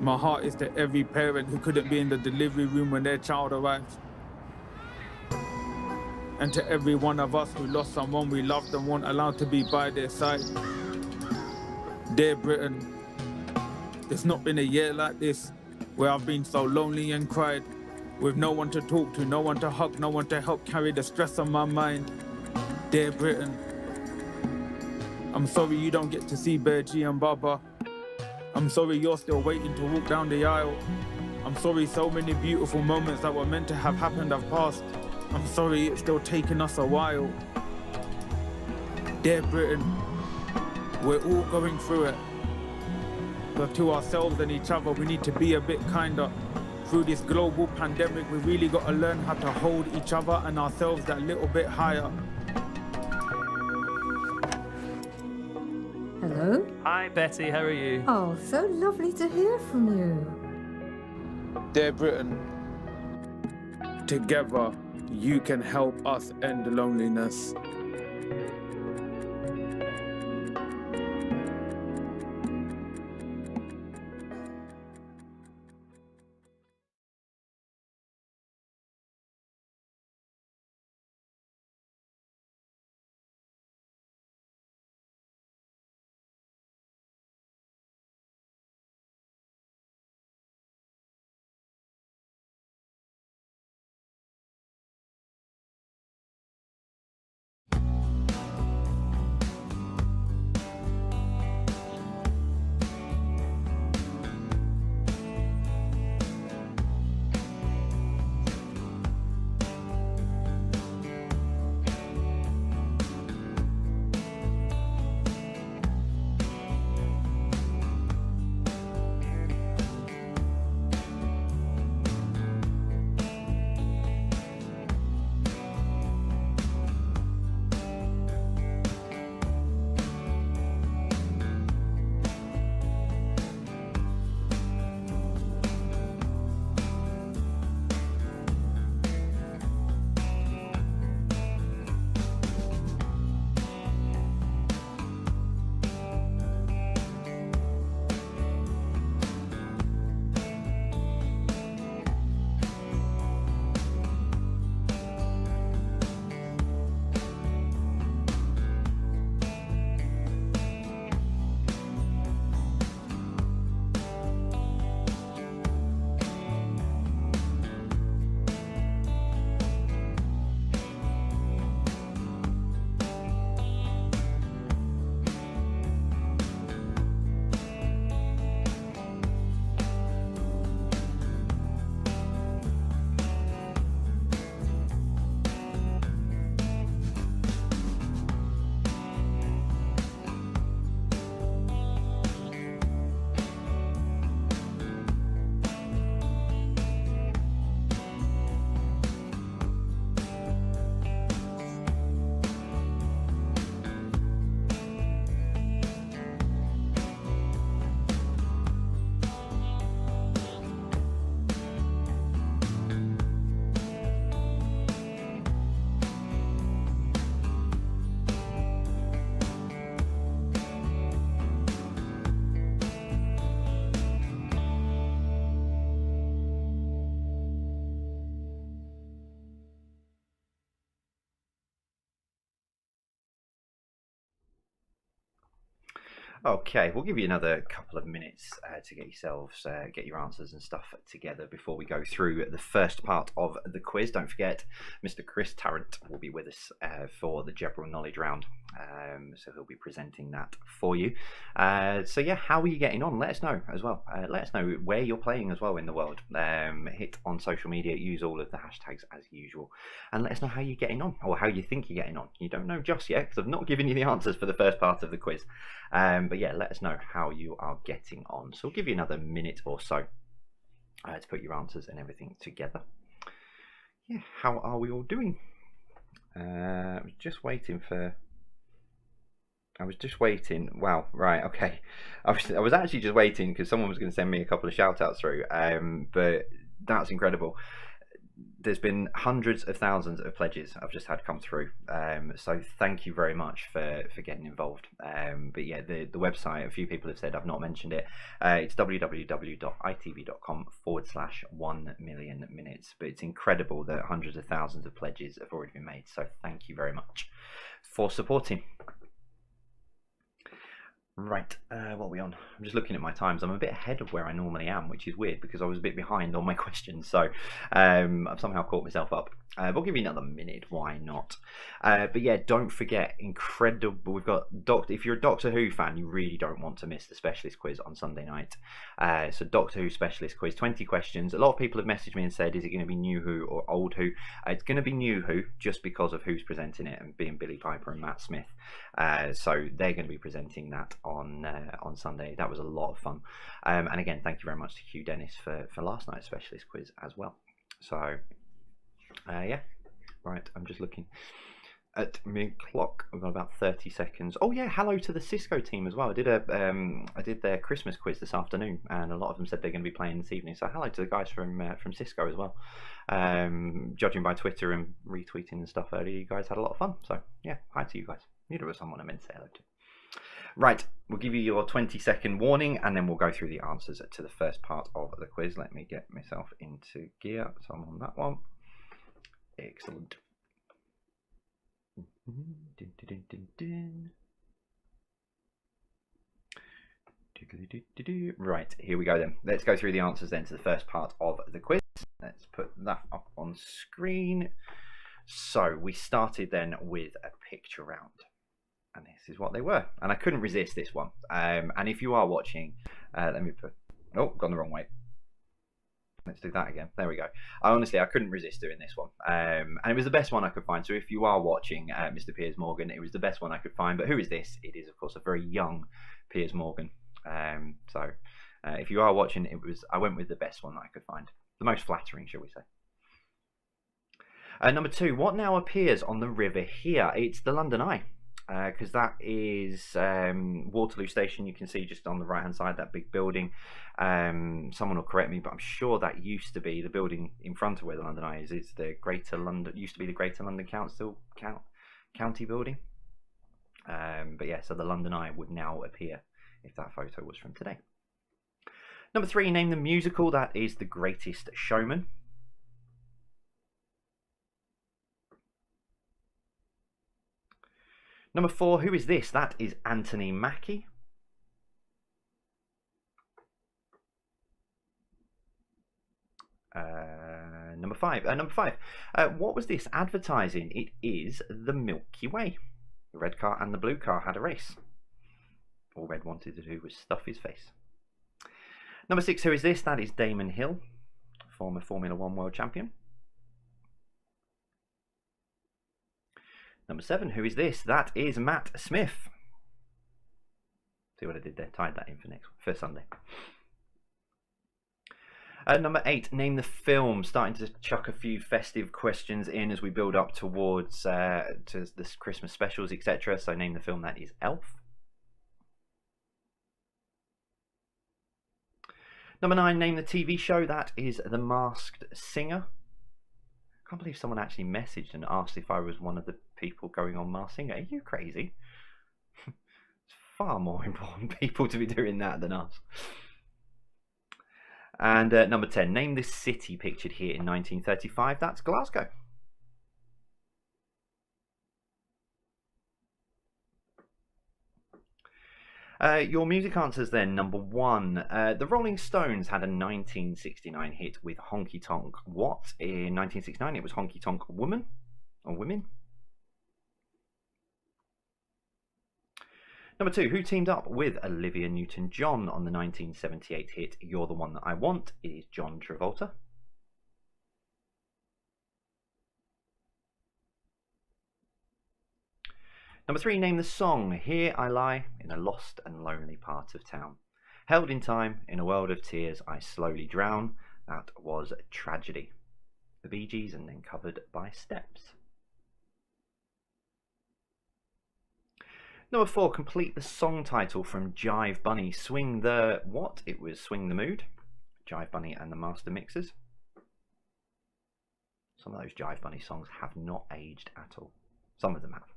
my heart is to every parent who couldn't be in the delivery room when their child arrived. And to every one of us who lost someone we loved and weren't allowed to be by their side. Dear Britain, there's not been a year like this where I've been so lonely and cried, with no one to talk to, no one to hug, no one to help carry the stress on my mind. Dear Britain, I'm sorry you don't get to see Bergie and Baba. I'm sorry you're still waiting to walk down the aisle. I'm sorry so many beautiful moments that were meant to have happened have passed. I'm sorry it's still taking us a while. Dear Britain, we're all going through it. But to ourselves and each other, we need to be a bit kinder. Through this global pandemic, we really got to learn how to hold each other and ourselves that little bit higher. Hello? Hi Betty, how are you? Oh, so lovely to hear from you. Dear Britain, together you can help us end loneliness. Okay, we'll give you another couple of minutes to get yourselves, get your answers and stuff together before we go through the first part of the quiz. Don't forget, Mr. Chris Tarrant will be with us for the general knowledge round So he'll be presenting that for you. So yeah, how are you getting on? Let us know as well. Let us know where you're playing as well in the world. Hit on social media, use all of the hashtags as usual, and let us know how you're getting on, or how you think you're getting on. You don't know just yet because I've not given you the answers for the first part of the quiz. But yeah, let us know how you are getting on. So we'll give you another minute or so to put your answers and everything together. Yeah, how are we all doing? I was just waiting. Wow, right, okay. I was actually just waiting because someone was going to send me a couple of shout outs through. But that's incredible. There's been hundreds of thousands of pledges I've just had come through. So thank you very much for getting involved. But yeah, the website, a few people have said I've not mentioned it. It's www.itv.com/1,000,000 minutes. But it's incredible that hundreds of thousands of pledges have already been made. So thank you very much for supporting. Right, what are we on? I'm just looking at my times. I'm a bit ahead of where I normally am, which is weird because I was a bit behind on my questions. So I've somehow caught myself up. We'll give you another minute. Why not? But yeah, don't forget, incredible. We've got if you're a Doctor Who fan, you really don't want to miss the specialist quiz on Sunday night. So Doctor Who specialist quiz, 20 questions. A lot of people have messaged me and said, is it going to be New Who or Old Who? It's going to be New Who just because of who's presenting it, and being Billy Piper and Matt Smith. So they're going to be presenting that on Sunday. That was a lot of fun. And again, thank you very much to Hugh Dennis for last night's specialist quiz as well. So yeah, right, I'm just looking at my clock. We've got about 30 seconds. Oh yeah, hello to the Cisco team as well. I did their Christmas quiz this afternoon, and a lot of them said they're going to be playing this evening. So hello to the guys from Cisco as well. Judging by Twitter and retweeting and stuff earlier, you guys had a lot of fun. So yeah, hi to you guys. Neither was someone I meant to say hello to. Right, we'll give you your 20-second warning, and then we'll go through the answers to the first part of the quiz. Let me get myself into gear, so I'm on that one. Excellent. Right, here we go then. Let's go through the answers then to the first part of the quiz. Let's put that up on screen. So we started then with a picture round. And this is what they were. And I couldn't resist this one. And if you are watching, let me put... Oh, gone the wrong way. Let's do that again. There we go. Honestly, I couldn't resist doing this one. And it was the best one I could find. So if you are watching Mr. Piers Morgan, it was the best one I could find. But who is this? It is, of course, a very young Piers Morgan. So if you are watching, I went with the best one that I could find. The most flattering, shall we say. Number 2, what now appears on the river here? It's the London Eye. Because that is Waterloo Station. You can see just on the right hand side, that big building. Someone will correct me, but I'm sure that used to be the building in front of where the London Eye is. It's the Greater London, used to be the Greater London County building. But yeah, so the London Eye would now appear if that photo was from today. Number 3, name the musical. That is The Greatest Showman. Number 4, who is this? That is Anthony Mackie. Number 5. What was this advertising? It is the Milky Way. The red car and the blue car had a race. All Red wanted to do was stuff his face. Number 6, who is this? That is Damon Hill, former Formula 1 world champion. Number 7, who is this? That is Matt Smith. See what I did there? Tied that in for Sunday. Number 8, name the film. Starting to chuck a few festive questions in as we build up towards to this Christmas specials, etc. So name the film. That is Elf. Number 9, name the TV show. That is The Masked Singer. I can't believe someone actually messaged and asked if I was one of the people going on Masked Singer. Are you crazy? It's far more important people to be doing that than us. And number 10, name the city pictured here in 1935. That's Glasgow. Your music answers then. Number 1, the Rolling Stones had a 1969 hit with Honky Tonk What? In 1969 it was Honky Tonk Woman or Women. Number 2, who teamed up with Olivia Newton-John on the 1978 hit You're the One That I Want? It is John Travolta. Number 3, name the song Here I Lie in a Lost and Lonely Part of Town. Held in time, in a world of tears, I slowly drown. That was Tragedy. The Bee Gees, and then covered by Steps. Number 4, complete the song title from Jive Bunny. Swing the what? It was Swing the Mood. Jive Bunny and the Master Mixers. Some of those Jive Bunny songs have not aged at all. Some of them have.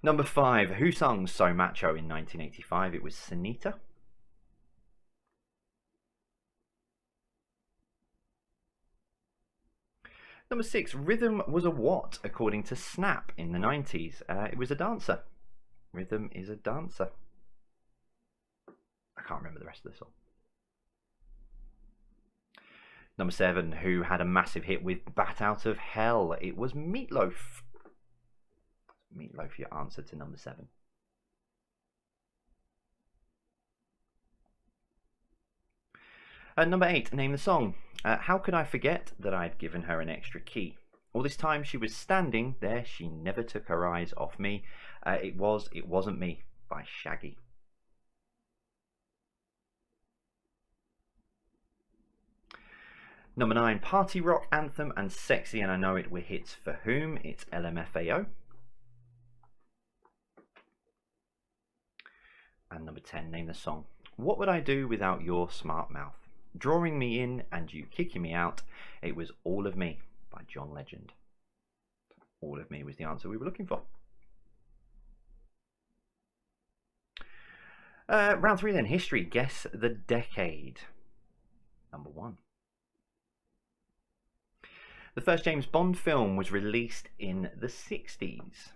Number 5, who sung So Macho in 1985? It was Sunita. Number 6, rhythm was a what according to Snap in the 90s? It was a dancer. Rhythm is a dancer. I can't remember the rest of the song. Number 7, who had a massive hit with Bat Out of Hell? It was Meatloaf. Meatloaf, your answer to number 7. Number 8, name the song. How could I forget that I'd given her an extra key? All this time she was standing there, she never took her eyes off me. It Wasn't Me by Shaggy. Number 9, party rock anthem and sexy and I know it were hits for whom? It's LMFAO. And number 10, name the song. What would I do without your smart mouth? Drawing me in and you kicking me out. It was All of Me by John Legend. All of Me was the answer we were looking for. Round 3 then, history. Guess the decade. Number 1. The first James Bond film was released in the 60s.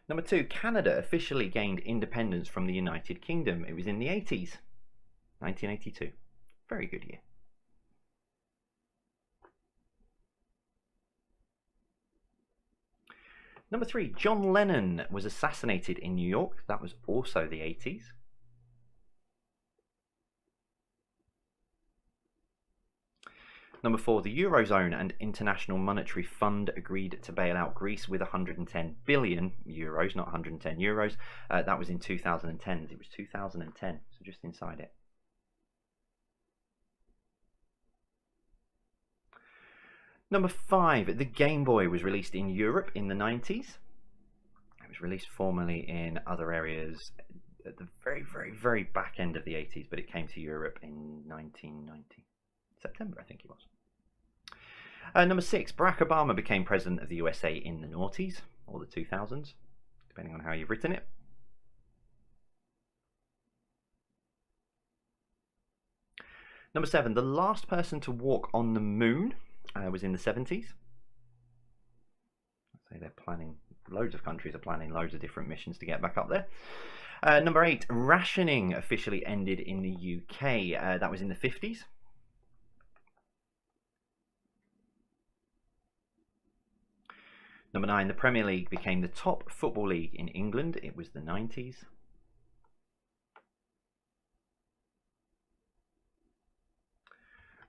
Number 2, Canada officially gained independence from the United Kingdom. It was in the 80s, 1982. Very good year. Number 3, John Lennon was assassinated in New York. That was also the 80s. Number 4, the Eurozone and International Monetary Fund agreed to bail out Greece with 110 billion euros, not 110 euros. That was in 2010. It was 2010, so just inside it. Number 5, the Game Boy was released in Europe in the 90s. It was released formally in other areas at the very, very, very back end of the 80s, but it came to Europe in 1990. September, I think it was. Number 6, Barack Obama became president of the USA in the noughties, or the 2000s, depending on how you've written it. Number 7, the last person to walk on the moon was in the 70s. I'd say they're planning, loads of countries are planning loads of different missions to get back up there. Number 8, rationing officially ended in the UK. That was in the 50s. Number 9, the Premier League became the top football league in England. It was the 90s.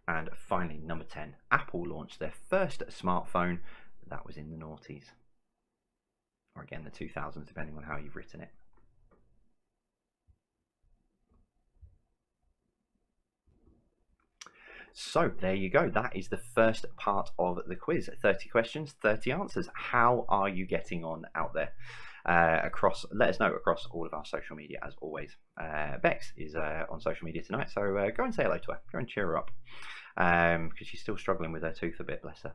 And finally, number 10, Apple launched their first smartphone. That was in the noughties. Or again, the 2000s, depending on how you've written it. So there you go. That is the first part of the quiz. 30 questions, 30 answers. How are you getting on out there? Let us know across all of our social media, as always. Bex is on social media tonight, so go and say hello to her. Go and cheer her up, because she's still struggling with her tooth a bit, bless her.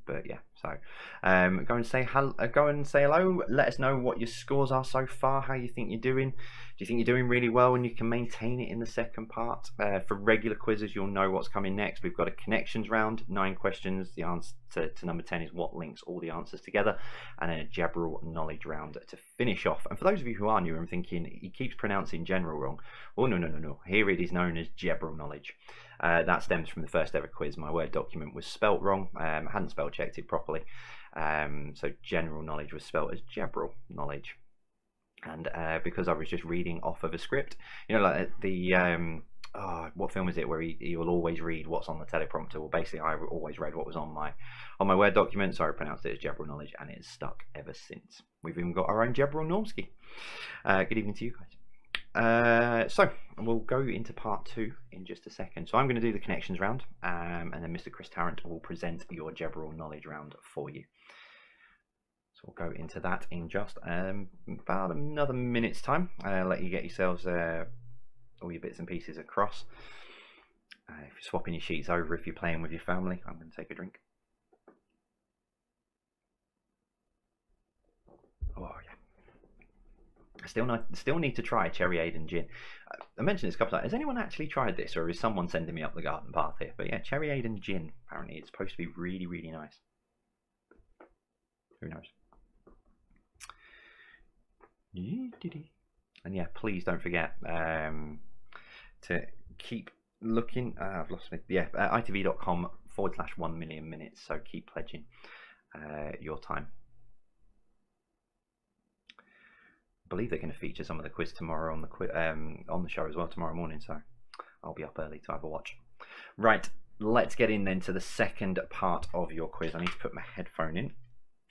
But yeah, so go and say hello. Let us know what your scores are so far, how you think you're doing. you think you're doing really well and you can maintain it in the second part? For regular quizzes, you'll know what's coming next. We've got a connections round, 9 questions. The answer to number 10 is what links all the answers together, and then a general knowledge round to finish off. And for those of you who are new and thinking he keeps pronouncing general wrong, oh no. Here it is known as general knowledge. That stems from the first ever quiz. My Word document was spelt wrong. I hadn't spell checked it properly. So general knowledge was spelt as general knowledge. And because I was just reading off of a script, you know, like the what film is it where he will always read what's on the teleprompter? Well, basically, I always read what was on my Word document, so I pronounced it as general knowledge, and it's stuck ever since. We've even got our own general Normski. Good evening to you guys. So we'll go into part 2 in just a second. So I'm going to do the connections round, and then Mr. Chris Tarrant will present your general knowledge round for you. We'll go into that in just about another minute's time. Let you get yourselves all your bits and pieces across. If you're swapping your sheets over, if you're playing with your family, I'm going to take a drink. Oh yeah. I still need to try Cherry Aid and Gin. I mentioned this a couple of times. Has anyone actually tried this, or is someone sending me up the garden path here? But yeah, Cherry Aid and Gin, apparently it's supposed to be really, really nice. Who knows? And yeah, please don't forget to keep looking. I've lost me. Yeah, itv.com/1 million minutes. So keep pledging your time. I believe they're going to feature some of the quiz tomorrow on the show as well tomorrow morning. So I'll be up early to have a watch. Right, let's get in then to the second part of your quiz. I need to put my headphone in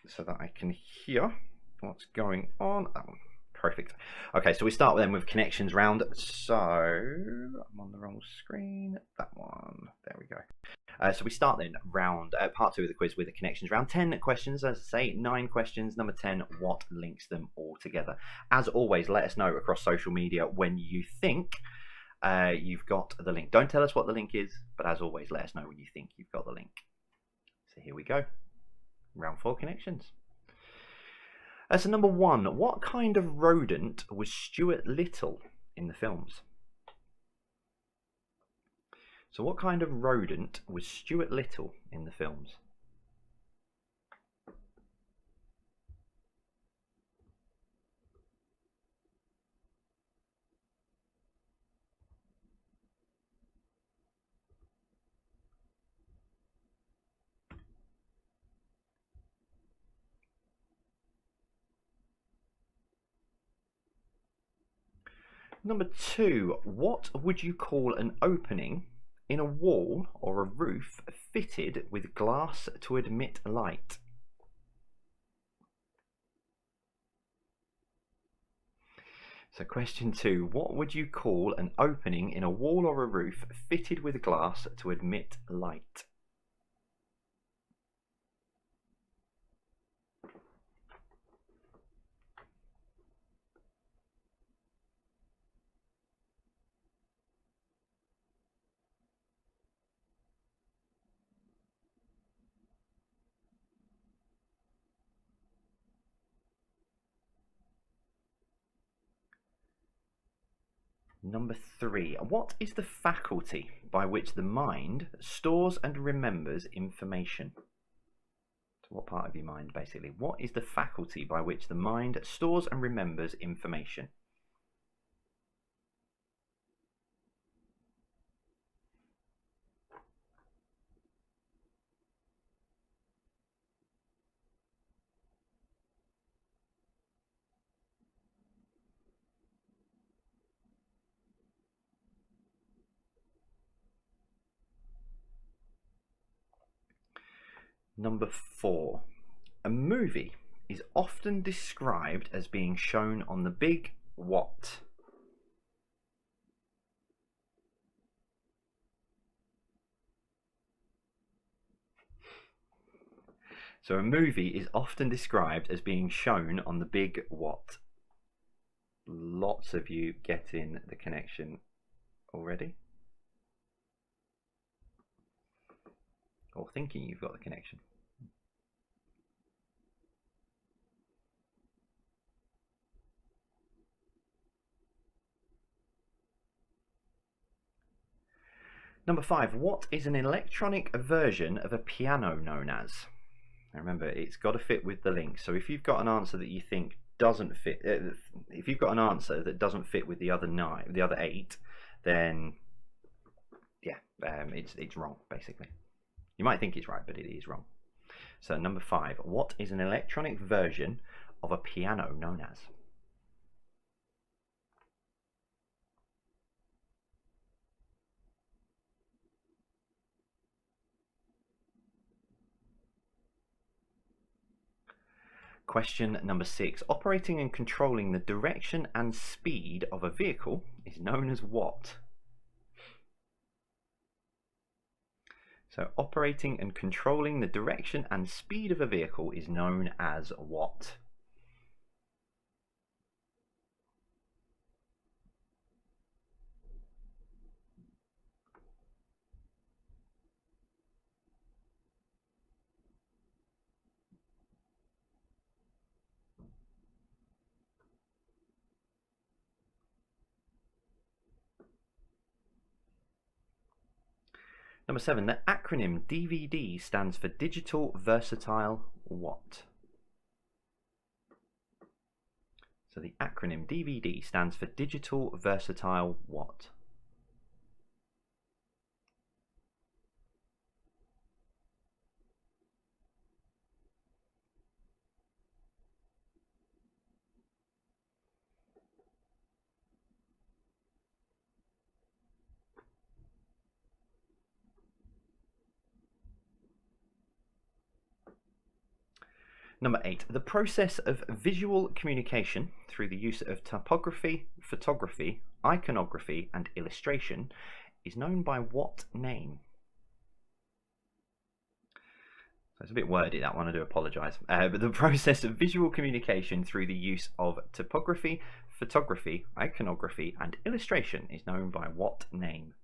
so that I can hear what's going on. That one. Perfect. Okay, so we start then with connections round. So I'm on the wrong screen. That one. There we go. So we start then round part 2 of the quiz with the connections round. 10 questions, as I say, 9 questions. Number 10, what links them all together? As always, let us know across social media when you think you've got the link. Don't tell us what the link is, but as always, let us know when you think you've got the link. So here we go. Round 4 connections. So number 1, what kind of rodent was Stuart Little in the films? So what kind of rodent was Stuart Little in the films? Number 2, what would you call an opening in a wall or a roof fitted with glass to admit light? So question 2, what would you call an opening in a wall or a roof fitted with glass to admit light? Number 3, what is the faculty by which the mind stores and remembers information? So what part of your mind, basically? What is the faculty by which the mind stores and remembers information? Number 4, a movie is often described as being shown on the big what? So a movie is often described as being shown on the big what? Lots of you getting the connection already, or thinking you've got the connection. Number 5, what is an electronic version of a piano known as? Now remember, it's got to fit with the link. So if you've got an answer that you think doesn't fit, if you've got an answer that doesn't fit with the other 8, then yeah, it's wrong basically. You might think it's right, but it is wrong. So number 5, what is an electronic version of a piano known as? Question number 6. Operating and controlling the direction and speed of a vehicle is known as what? So operating and controlling the direction and speed of a vehicle is known as what? Number 7, the acronym DVD stands for Digital Versatile what? So the acronym DVD stands for Digital Versatile what? Number 8, the process of visual communication through the use of typography, photography, iconography and illustration is known by what name? So it's a bit wordy, that one, I do apologise. But the process of visual communication through the use of typography, photography, iconography and illustration is known by what name?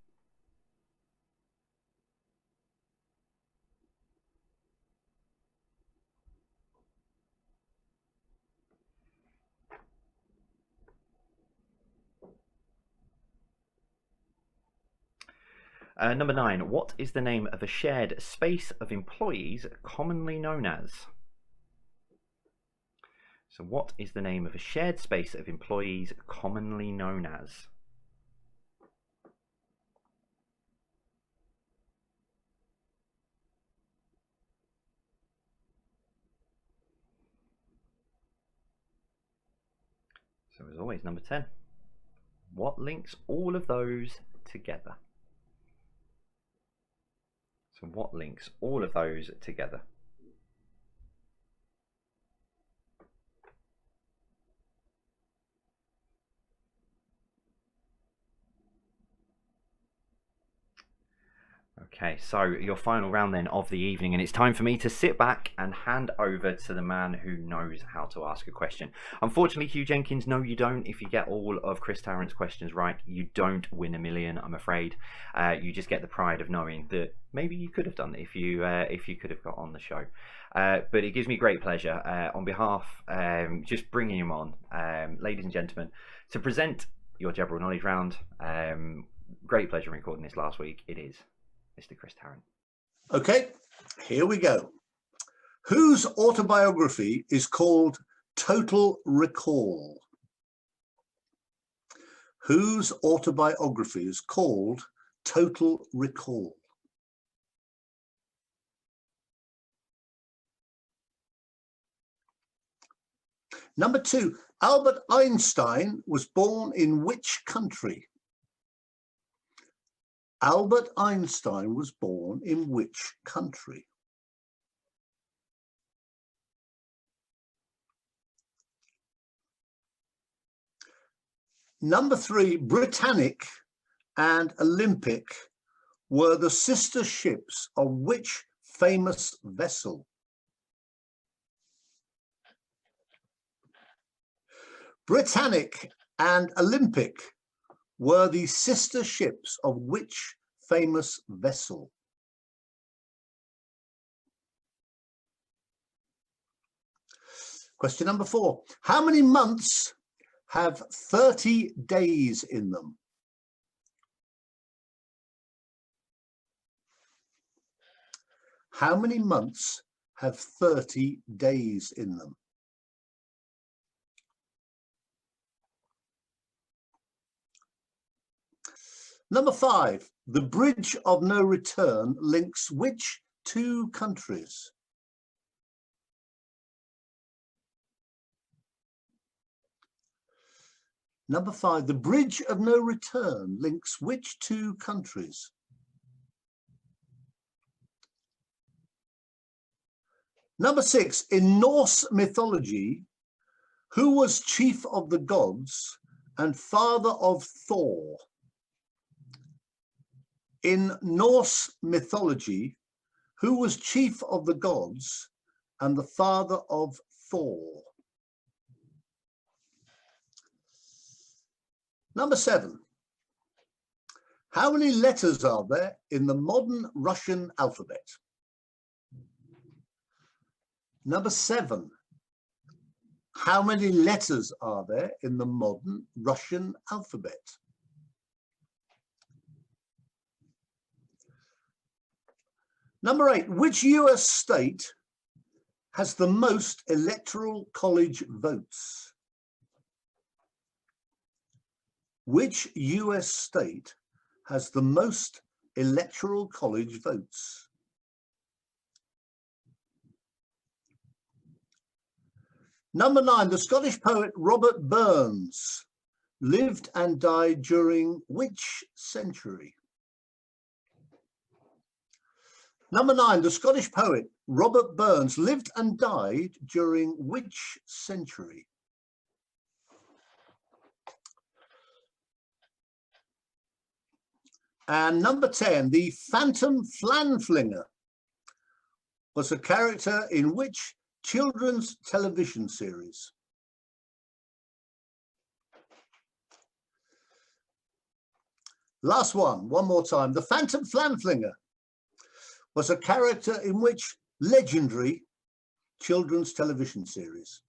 Number 9, what is the name of a shared space of employees commonly known as? So what is the name of a shared space of employees commonly known as? So as always, number 10, what links all of those together? So what links all of those together? Okay, so your final round then of the evening, and it's time for me to sit back and hand over to the man who knows how to ask a question. Unfortunately, Hugh Jenkins, no you don't. If you get all of Chris Tarrant's questions right, you don't win $1 million, I'm afraid. You just get the pride of knowing that maybe you could have done it if you could have got on the show. But it gives me great pleasure on behalf, just bringing him on, ladies and gentlemen, to present your general knowledge round. Great pleasure recording this last week. It is Mr. Chris Tarrant. Okay, here we go. Whose autobiography is called Total Recall? Whose autobiography is called Total Recall? Number 2, Albert Einstein was born in which country? Albert Einstein was born in which country? Number 3, Britannic and Olympic were the sister ships of which famous vessel? Britannic and Olympic were the sister ships of which famous vessel? Question number 4. How many months have 30 days in them? How many months have 30 days in them? Number 5, the bridge of no return links which two countries? Number 5, the bridge of no return links which two countries? Number 6, in Norse mythology, who was chief of the gods and father of Thor? In Norse mythology, who was chief of the gods and the father of Thor? Number 7, how many letters are there in the modern Russian alphabet? Number 7, how many letters are there in the modern Russian alphabet? Number 8, which US state has the most electoral college votes? Which US state has the most electoral college votes? Number 9, the Scottish poet Robert Burns lived and died during which century? Number 9, the Scottish poet Robert Burns lived and died during which century? And number 10, the Phantom Flanflinger was a character in which children's television series? Last one more time. The Phantom Flanflinger was a character in which legendary children's television series?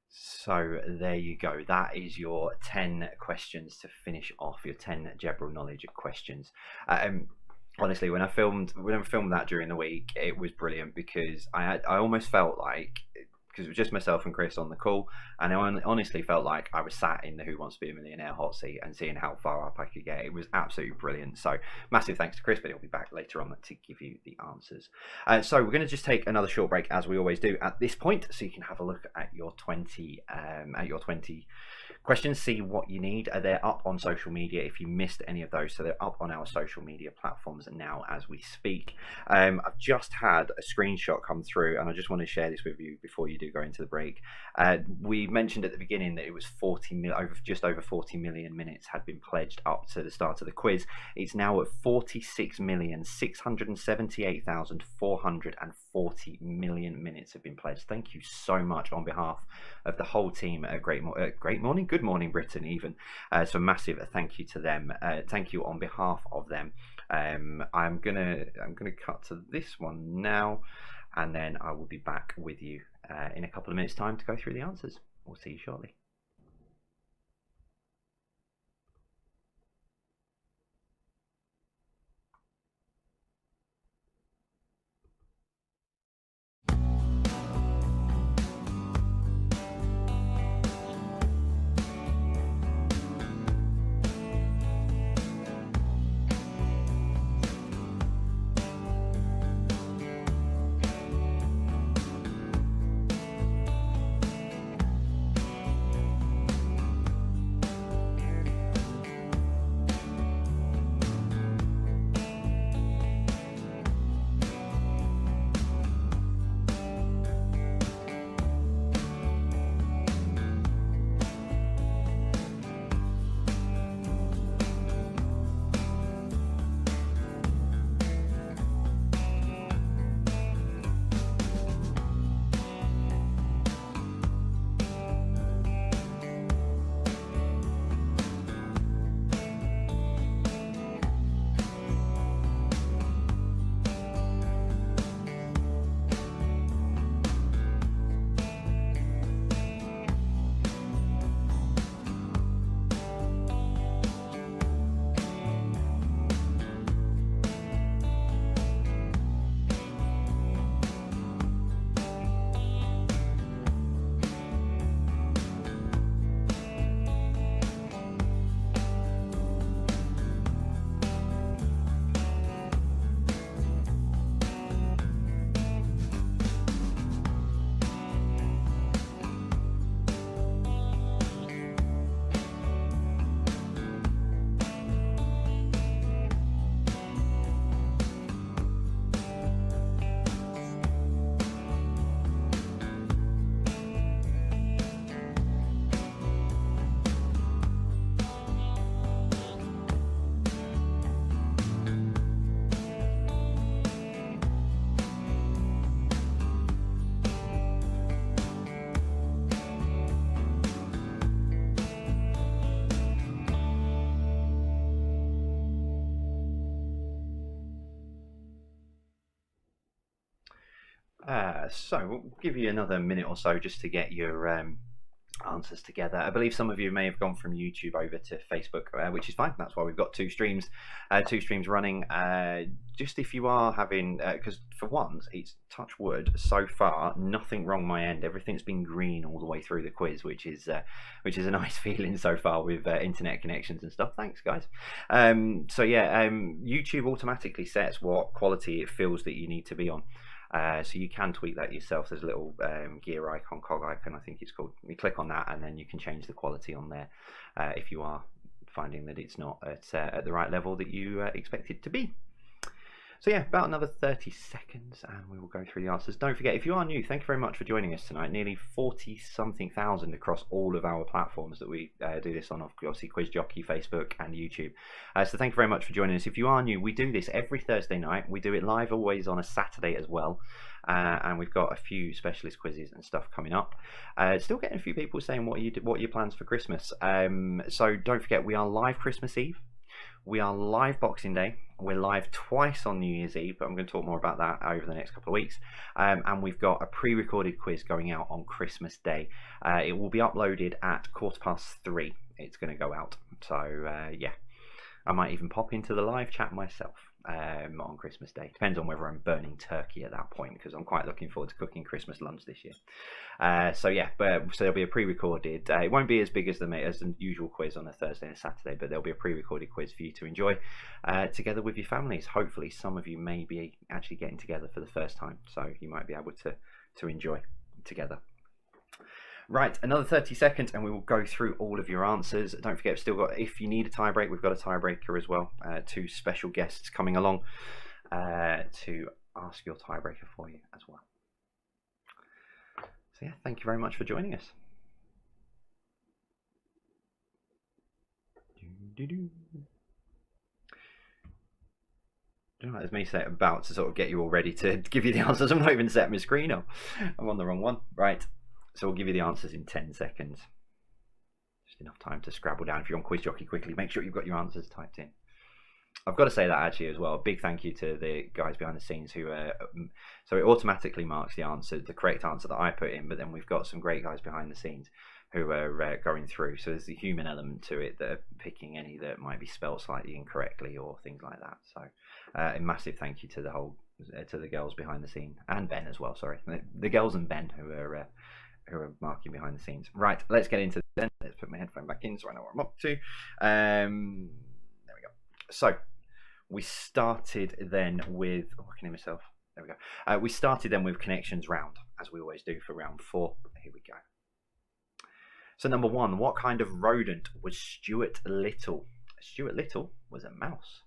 So there you go. That is your 10 questions to finish off, your 10 general knowledge questions. Honestly, when I filmed that during the week, it was brilliant because I almost felt like, because it was just myself and Chris on the call, and I honestly felt like I was sat in the Who Wants to Be a Millionaire hot seat and seeing how far up I could get. It was absolutely brilliant. So massive thanks to Chris, but he'll be back later on to give you the answers. So we're going to just take another short break, as we always do at this point, so you can have a look at your 20 questions, see what you need. They're up on social media if you missed any of those, so they're up on our social media platforms now as we speak. I've just had a screenshot come through, and I just want to share this with you before you do go into the break. We mentioned at the beginning that it was just over 40 million minutes had been pledged up to the start of the quiz. It's now at 46,678,440 million minutes have been pledged. Thank you so much on behalf of the whole team at Good Morning Britain even. So massive thank you to them. Thank you on behalf of them. I'm gonna cut to this one now, and then I will be back with you in a couple of minutes time to go through the answers. We'll see you shortly. So we'll give you another minute or so just to get your answers together. I believe some of you may have gone from YouTube over to Facebook, which is fine. That's why we've got two streams running. Just if you are having, because for once, it's touch wood so far, nothing wrong my end. Everything's been green all the way through the quiz, which is a nice feeling so far with internet connections and stuff. Thanks, guys. So yeah, YouTube automatically sets what quality it feels that you need to be on. So you can tweak that yourself. There's a little gear icon, cog icon, I think it's called. You click on that and then you can change the quality on there if you are finding that it's not at the right level that you expect it to be. So yeah, about another 30 seconds and we will go through the answers. Don't forget, if you are new, thank you very much for joining us tonight. Nearly 40-something thousand across all of our platforms that we do this on, obviously Quiz Jockey, Facebook and YouTube. So thank you very much for joining us. If you are new, we do this every Thursday night. We do it live always on a Saturday as well. And we've got a few specialist quizzes and stuff coming up. Still getting a few people saying what are your plans for Christmas. So don't forget, we are live Christmas Eve. We are live Boxing Day. We're live twice on New Year's Eve, but I'm going to talk more about that over the next couple of weeks. And we've got a pre-recorded quiz going out on Christmas Day. It will be uploaded at 3:15. It's going to go out. So yeah, I might even pop into the live chat myself on Christmas Day. Depends on whether I'm burning turkey at that point, because I'm quite looking forward to cooking Christmas lunch this year. So yeah, so there'll be a pre-recorded. It won't be as big as the usual quiz on a Thursday and a Saturday, but there'll be a pre-recorded quiz for you to enjoy together with your families. Hopefully, some of you may be actually getting together for the first time, so you might be able to enjoy together. Right, another 30 seconds and we will go through all of your answers. Don't forget, we've still got, if you need a tiebreak, we've got a tiebreaker as well. Two special guests coming along to ask your tiebreaker for you as well. So yeah, thank you very much for joining us. As me say, about to sort of get you all ready to give you the answers. I'm not even setting my screen up. I'm on the wrong one. Right. So we'll give you the answers in 10 seconds. Just enough time to scrabble down. If you're on Quiz Jockey, quickly make sure you've got your answers typed in. I've got to say that actually as well. A big thank you to the guys behind the scenes who so it automatically marks the answer, the correct answer that I put in, but then we've got some great guys behind the scenes who are going through. So there's the human element to it, that are picking any that might be spelled slightly incorrectly or things like that. So a massive thank you to the girls behind the scene, and Ben as well. Sorry, the girls and Ben who are marking behind the scenes. Right, let's get into it. Let's put my headphone back in so I know what I'm up to. There we go. So we started then with, oh, I can hear myself. There we go. We started then with connections round, as we always do for round 4. Here we go. So number 1, what kind of rodent was Stuart Little? Stuart Little was a mouse.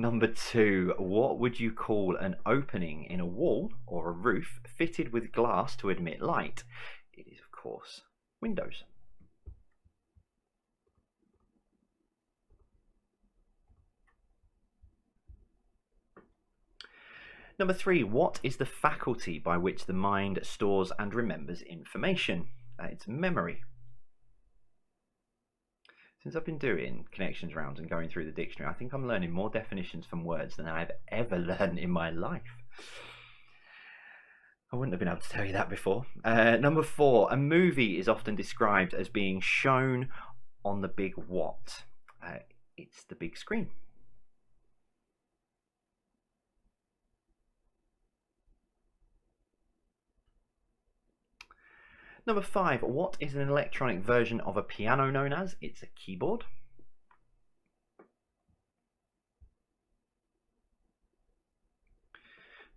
Number 2, what would you call an opening in a wall or a roof fitted with glass to admit light? It is, of course, windows. Number 3, what is the faculty by which the mind stores and remembers information? It's memory. Since I've been doing connections rounds and going through the dictionary, I think I'm learning more definitions from words than I've ever learned in my life. I wouldn't have been able to tell you that before. Number 4, a movie is often described as being shown on the big what? It's the big screen. Number 5, what is an electronic version of a piano known as? It's a keyboard.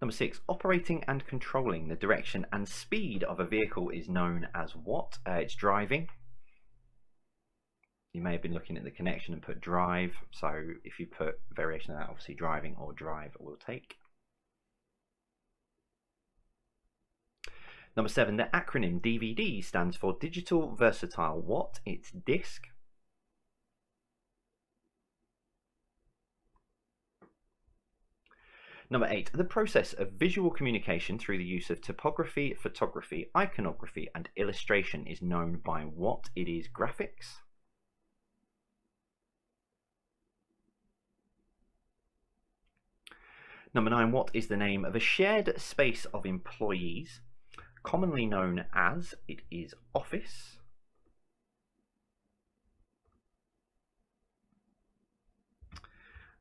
Number 6, operating and controlling the direction and speed of a vehicle is known as what? It's driving. You may have been looking at the connection and put drive. So if you put variation of that, obviously driving or drive will take. Number 7, the acronym DVD stands for Digital Versatile what? It's disc. Number 8, the process of visual communication through the use of typography, photography, iconography and illustration is known by what? It is graphics. Number 9, what is the name of a shared space of employees, commonly known as, it is office?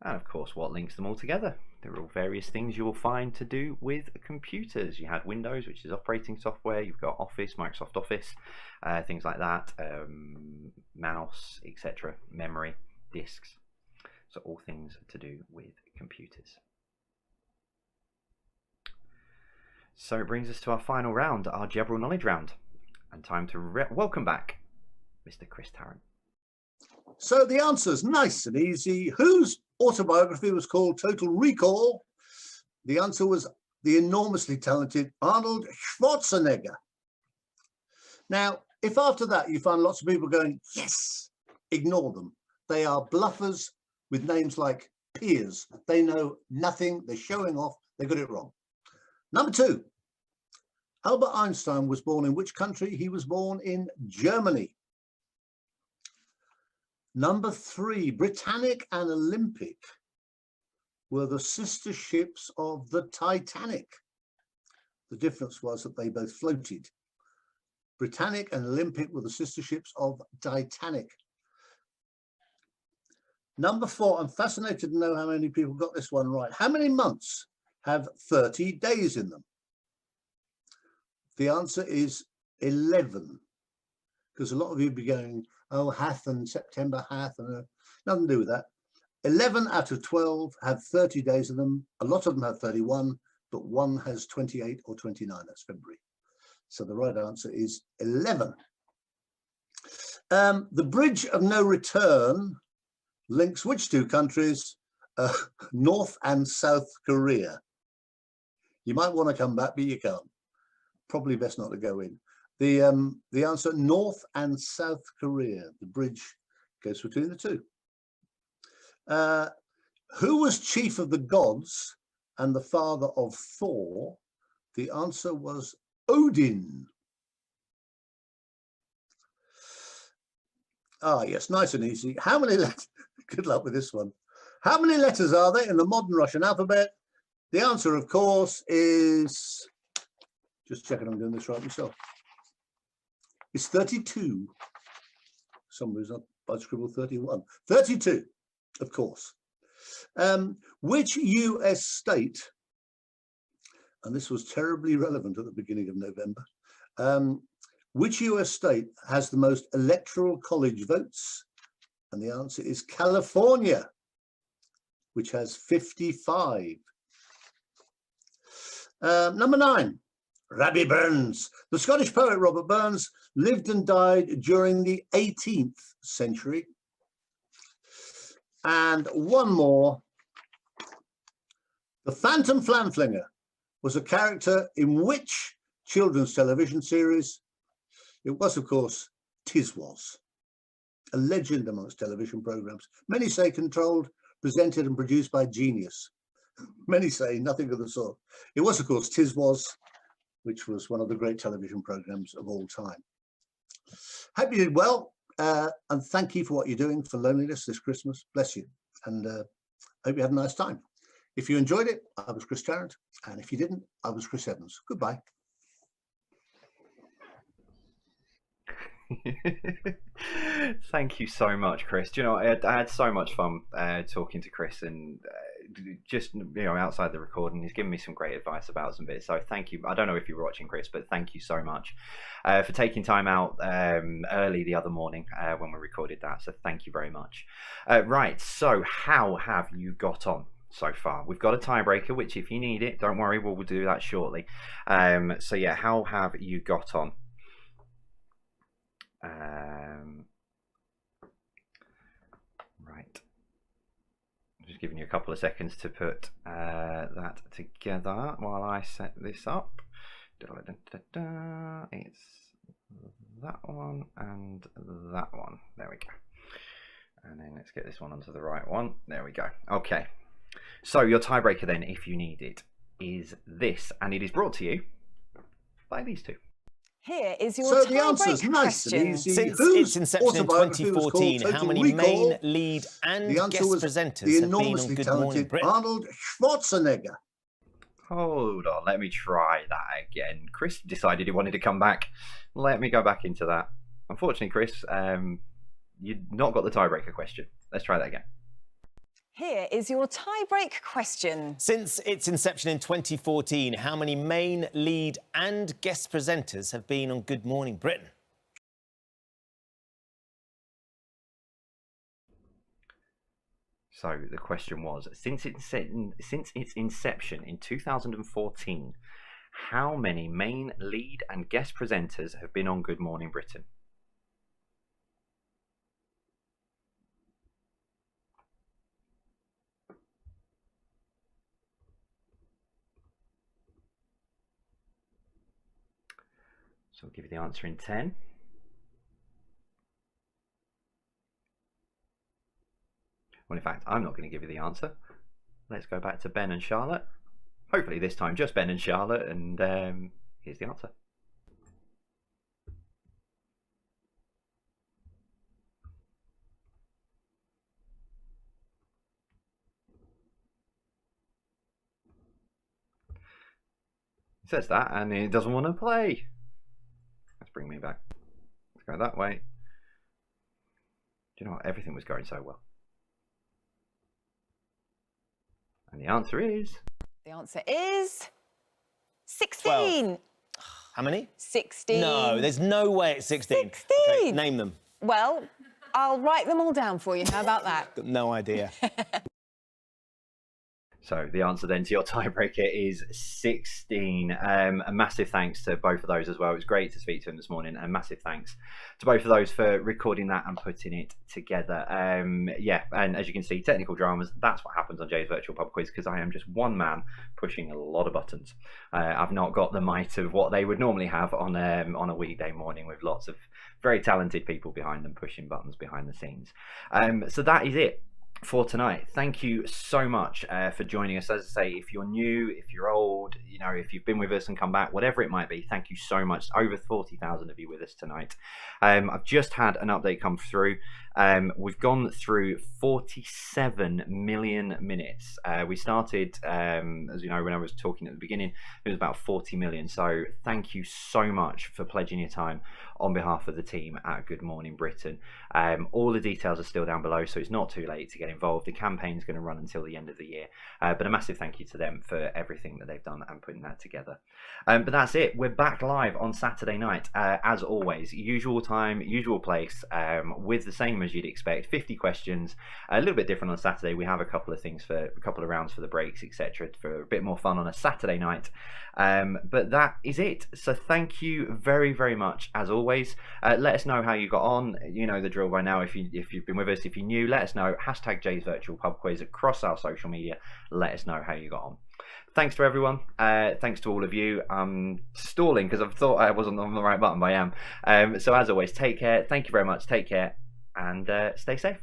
And of course, what links them all together? There are all various things you will find to do with computers. You had Windows, which is operating software. You've got Office, Microsoft Office, things like that, mouse, etc., memory, disks. So all things to do with computers. So it brings us to our final round, our general knowledge round. And time to welcome back Mr. Chris Tarrant. So the answer's nice and easy. Whose autobiography was called Total Recall? The answer was the enormously talented Arnold Schwarzenegger. Now, if after that you find lots of people going, yes, ignore them. They are bluffers with names like Piers. They know nothing. They're showing off. They got it wrong. Number 2, Albert Einstein was born in which country? He was born in Germany. Number 3, Britannic and Olympic were the sister ships of the Titanic. The difference was that they both floated. Britannic and Olympic were the sister ships of Titanic. Number 4, I'm fascinated to know how many people got this one right. How many months have 30 days in them? The answer is 11, because a lot of you be going, oh, hath and September hath, and nothing to do with that. 11 out of 12 have 30 days in them. A lot of them have 31, but one has 28 or 29. That's February. So the right answer is 11. The Bridge of No Return links which two countries? North and South Korea. You might want to come back, but you can't. Probably best not to go in. The answer, North and South Korea. The bridge goes between the two. Who was chief of the gods and the father of Thor? The answer was Odin. Ah, yes, nice and easy. How many letters? Good luck with this one. How many letters are there in the modern Russian alphabet? The answer, of course, is, just checking I'm doing this right myself. It's 32. For some reason I scribbled 31. 32, of course. Which US state, and this was terribly relevant at the beginning of November, which US state has the most electoral college votes? And the answer is California, which has 55. Number 9. Rabbie Burns. The Scottish poet Robert Burns lived and died during the 18th century. And one more. The Phantom Flanflinger was a character in which children's television series? It was, of course, Tiswas, a legend amongst television programs. Many say controlled, presented and produced by genius. Many say nothing of the sort. It was, of course, Tiswas, which was one of the great television programs of all time. Hope you did well, and thank you for what you're doing for loneliness this Christmas. Bless you, and hope you had a nice time. If you enjoyed it, I was Chris Tarrant, and if you didn't, I was Chris Evans. Goodbye. Thank you so much, Chris. Do you know, I had so much fun talking to Chris, and just, you know, outside the recording, he's given me some great advice about some bits. So thank you. I don't know if you were watching, Chris, but thank you so much for taking time out early the other morning when we recorded that. So thank you very much. Right. So how have you got on so far? We've got a tiebreaker, which if you need it, don't worry, we'll do that shortly. So yeah, how have you got on? Right, I'm just giving you a couple of seconds to put that together while I set this up. It's that one and that one. There we go. And then let's get this one onto the right one. There we go. Okay, so your tiebreaker then, if you need it, is this, and it is brought to you by these two. Here is your So the answer's tie-break nice and question. easy. Since Whose its inception in autobiography was 2014, called how Total many Recall? main, lead and The answer guest was presenters the have been on enormously Good Morning talented Britain? Arnold Schwarzenegger. Hold on, let me try that again. Chris decided he wanted to come back. Let me go back into that. Unfortunately, Chris, you've not got the tiebreaker question. Let's try that again. Here is your tie-break question. Since its inception in 2014, how many main, lead and guest presenters have been on Good Morning Britain? So the question was, since its inception in 2014, how many main, lead and guest presenters have been on Good Morning Britain? So I'll give you the answer in 10. Well, in fact, I'm not going to give you the answer. Let's go back to Ben and Charlotte. Hopefully this time just Ben and Charlotte, and here's the answer. It says that, and it doesn't want to play. Let's bring me back. Let's go that way. Do you know what? Everything was going so well. And the answer is... The answer is 16. 12. How many? 16. No, there's no way it's 16. 16. Okay, name them. Well, I'll write them all down for you. How about that? Got no idea. So the answer then to your tiebreaker is 16. A massive thanks to both of those as well. It was great to speak to them this morning, and massive thanks to both of those for recording that and putting it together. Yeah, and as you can see, technical dramas, that's what happens on Jay's Virtual Pub Quiz, because I am just one man pushing a lot of buttons. I've not got the might of what they would normally have on a weekday morning with lots of very talented people behind them pushing buttons behind the scenes. So that is it for tonight. Thank you so much for joining us. As I say, if you're new, if you're old, you know, if you've been with us and come back, whatever it might be, thank you so much. Over 40,000 of you with us tonight. I've just had an update come through. We've gone through 47 million minutes. We started, as you know, when I was talking at the beginning, it was about 40 million. So thank you so much for pledging your time on behalf of the team at Good Morning Britain. All the details are still down below, so it's not too late to get involved. The campaign's going to run until the end of the year, but a massive thank you to them for everything that they've done and putting that together. But that's it. We're back live on Saturday night, as always, usual time, usual place, with the same as you'd expect, 50 questions. A little bit different on Saturday. We have a couple of things for a couple of rounds for the breaks, etc., for a bit more fun on a Saturday night. But that is it. So thank you very, very much as always. Let us know how you got on. You know the drill by now. If you've been with us, if you're new, let us know. Hashtag Jay's Virtual Pub Quiz across our social media. Let us know how you got on. Thanks to everyone. Thanks to all of you. I'm stalling because I thought I wasn't on the right button, but I am. So as always, take care. Thank you very much. Take care and stay safe.